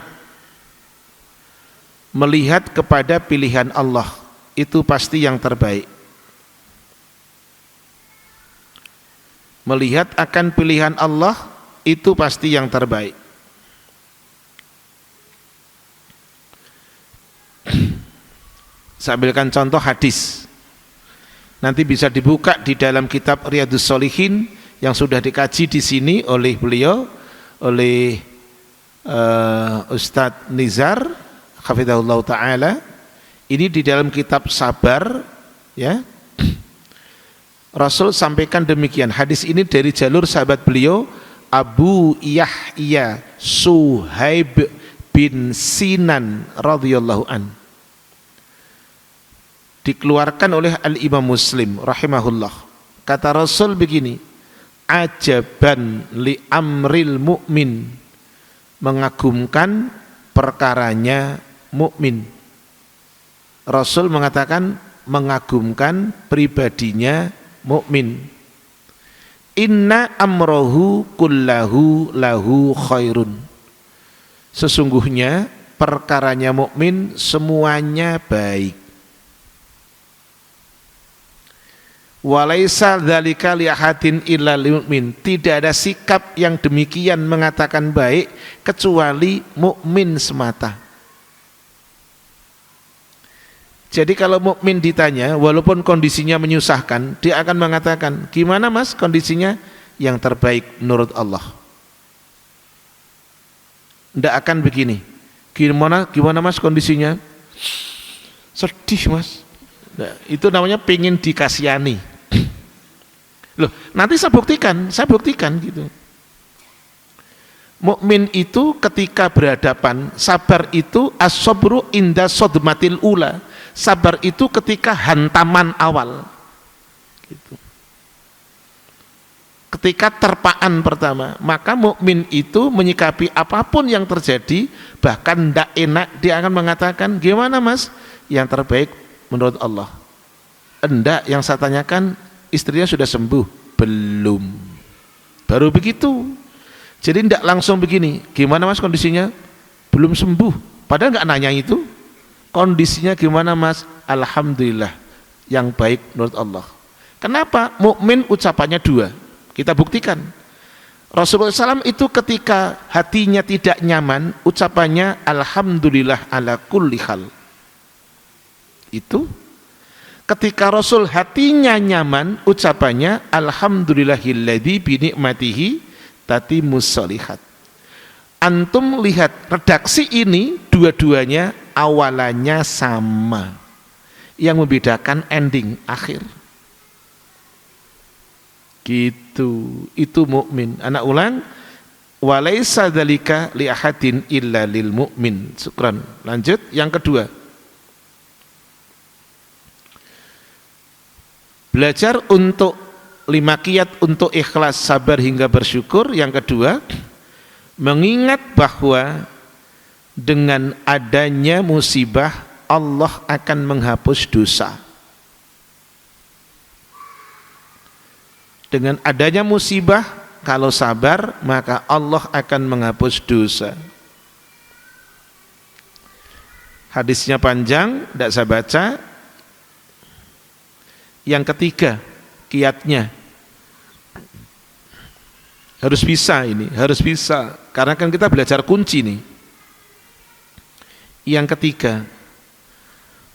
S1: melihat kepada pilihan Allah, itu pasti yang terbaik. Melihat akan pilihan Allah, itu pasti yang terbaik. Saya ambilkan contoh hadis. Nanti bisa dibuka di dalam kitab Riyadhus Shalihin yang sudah dikaji di sini oleh beliau, oleh Ustadz Nizar hafizahullah ta'ala. Ini di dalam kitab Sabar, ya. Rasul sampaikan demikian. Hadis ini dari jalur sahabat beliau Abu Yahya Suhaib bin Sinan radhiyallahu an, dikeluarkan oleh Al-Imam Muslim rahimahullah. Kata Rasul begini, ajaban li amril mu'min, mengagumkan perkaranya mukmin. Rasul mengatakan mengagumkan pribadinya mukmin. Inna amrohu kullahu lahu khairun, sesungguhnya perkaranya mukmin semuanya baik. Walaisa dzalika li ahadin illa lil mu'min, tidak ada sikap yang demikian mengatakan baik kecuali mukmin semata. Jadi kalau mukmin ditanya, walaupun kondisinya menyusahkan, dia akan mengatakan, gimana mas kondisinya? Yang terbaik menurut Allah. Tidak akan begini, gimana mas kondisinya? Sedih mas. Nah, itu namanya pengen dikasihani. Loh, nanti saya buktikan gitu. Mukmin itu ketika berhadapan, sabar itu as-sabru inda sodmatil ula. Sabar itu ketika hantaman awal, gitu. Ketika terpaan pertama, maka mukmin itu menyikapi apapun yang terjadi, bahkan tidak enak, dia akan mengatakan, gimana mas? Yang terbaik menurut Allah. Enggak, yang saya tanyakan, istrinya sudah sembuh? Belum. Baru begitu. Jadi tidak langsung begini, gimana mas kondisinya? Belum sembuh. Padahal nggak nanya itu. Kondisinya gimana mas? Alhamdulillah, yang baik menurut Allah. Kenapa? Mukmin ucapannya dua. Kita buktikan. Rasulullah SAW itu ketika hatinya tidak nyaman, ucapannya alhamdulillah ala kulli hal. Itu. Ketika Rasul hatinya nyaman, ucapannya alhamdulillahilladzi bi ni'matihi tatimmus shalihat. Antum lihat redaksi ini, dua-duanya awalannya sama, yang membedakan ending akhir. Gitu, itu mukmin. Anak ulang, walaisa dzalika li ahadin illa lil mu'min. Syukran. Lanjut yang kedua. Belajar untuk 5 qiyat untuk ikhlas, sabar hingga bersyukur. Yang kedua, mengingat bahwa dengan adanya musibah Allah akan menghapus dosa. Dengan adanya musibah, kalau sabar maka Allah akan menghapus dosa. Hadisnya panjang, tidak saya baca. Yang ketiga, qiyatnya harus bisa, ini harus bisa, karena kan kita belajar kunci nih. Yang ketiga,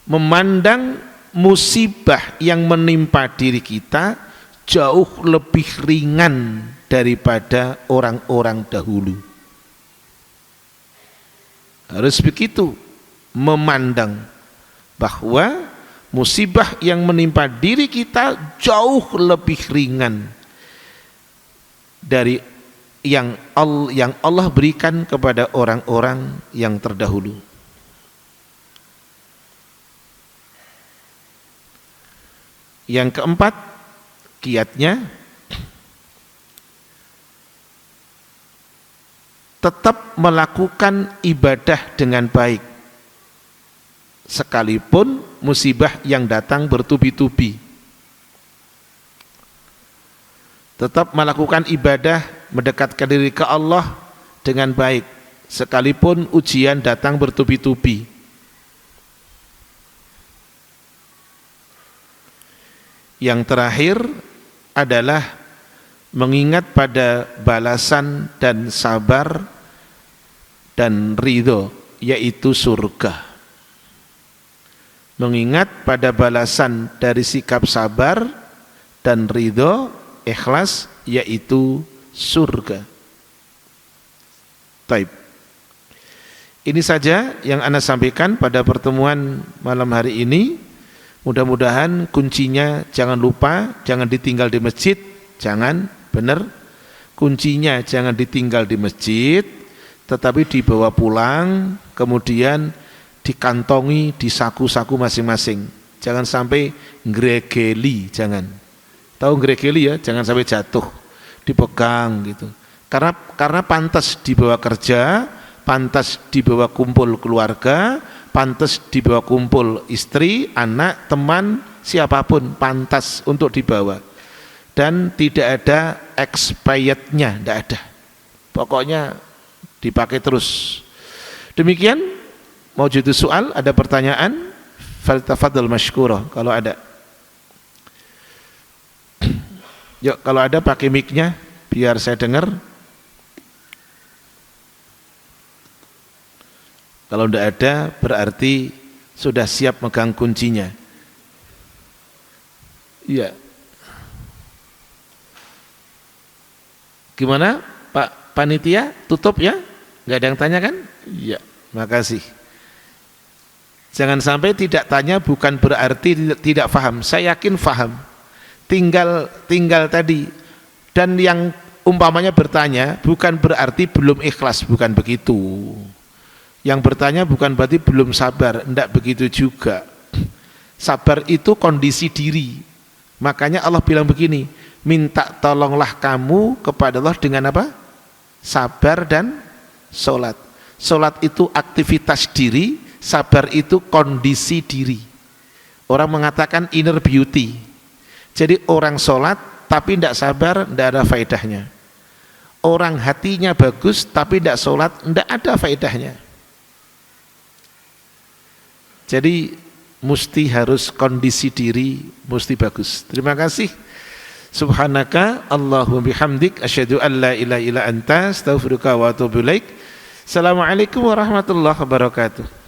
S1: memandang musibah yang menimpa diri kita jauh lebih ringan daripada orang-orang dahulu. Harus begitu, memandang bahwa musibah yang menimpa diri kita jauh lebih ringan dari yang Allah berikan kepada orang-orang yang terdahulu. Yang keempat, qiyatnya tetap melakukan ibadah dengan baik sekalipun musibah yang datang bertubi-tubi. Tetap melakukan ibadah, mendekatkan diri ke Allah dengan baik sekalipun ujian datang bertubi-tubi. Yang terakhir adalah mengingat pada balasan dan sabar dan ridho, yaitu surga. Mengingat pada balasan dari sikap sabar dan ridho, ikhlas, yaitu surga. Taib. Ini saja yang Ana sampaikan pada pertemuan malam hari ini. Mudah-mudahan kuncinya jangan lupa, jangan ditinggal di masjid, jangan, benar. kuncinya jangan ditinggal di masjid, tetapi dibawa pulang, kemudian dikantongi di saku-saku masing-masing. Jangan sampai ngregeli, jangan. Tahu ngregeli ya, jangan sampai jatuh, dipegang gitu. Karena pantas dibawa kerja, pantas dibawa kumpul keluarga, pantas dibawa kumpul istri, anak, teman, siapapun pantas untuk dibawa. Dan tidak ada expirednya, tidak ada. Pokoknya dipakai terus. Demikian, mau jadi soal, ada pertanyaan, faltafadhal mashkura kalau ada. Yuk, kalau ada pakai mic-nya biar saya dengar. Kalau tidak ada berarti sudah siap megang kuncinya. Iya. Gimana Pak Panitia, tutup ya? Nggak ada yang tanya kan? Iya, makasih. Jangan sampai tidak tanya bukan berarti tidak paham. Saya yakin paham. Tinggal tadi. Dan yang umpamanya bertanya bukan berarti belum ikhlas, bukan begitu. Yang bertanya bukan berarti belum sabar, tidak begitu juga. Sabar itu kondisi diri. Makanya Allah bilang begini, minta tolonglah kamu kepada Allah dengan apa? Sabar dan sholat. Sholat itu aktivitas diri, sabar itu kondisi diri. Orang mengatakan inner beauty. Jadi orang sholat tapi tidak sabar, tidak ada faedahnya. Orang hatinya bagus tapi tidak sholat, tidak ada faedahnya. Jadi mesti harus kondisi diri mesti bagus. Terima kasih. Subhanaka Allahumma bihamdik asyhadu an la ilaha illa anta astaghfiruka wa atubu ilaik. Assalamualaikum warahmatullahi wabarakatuh.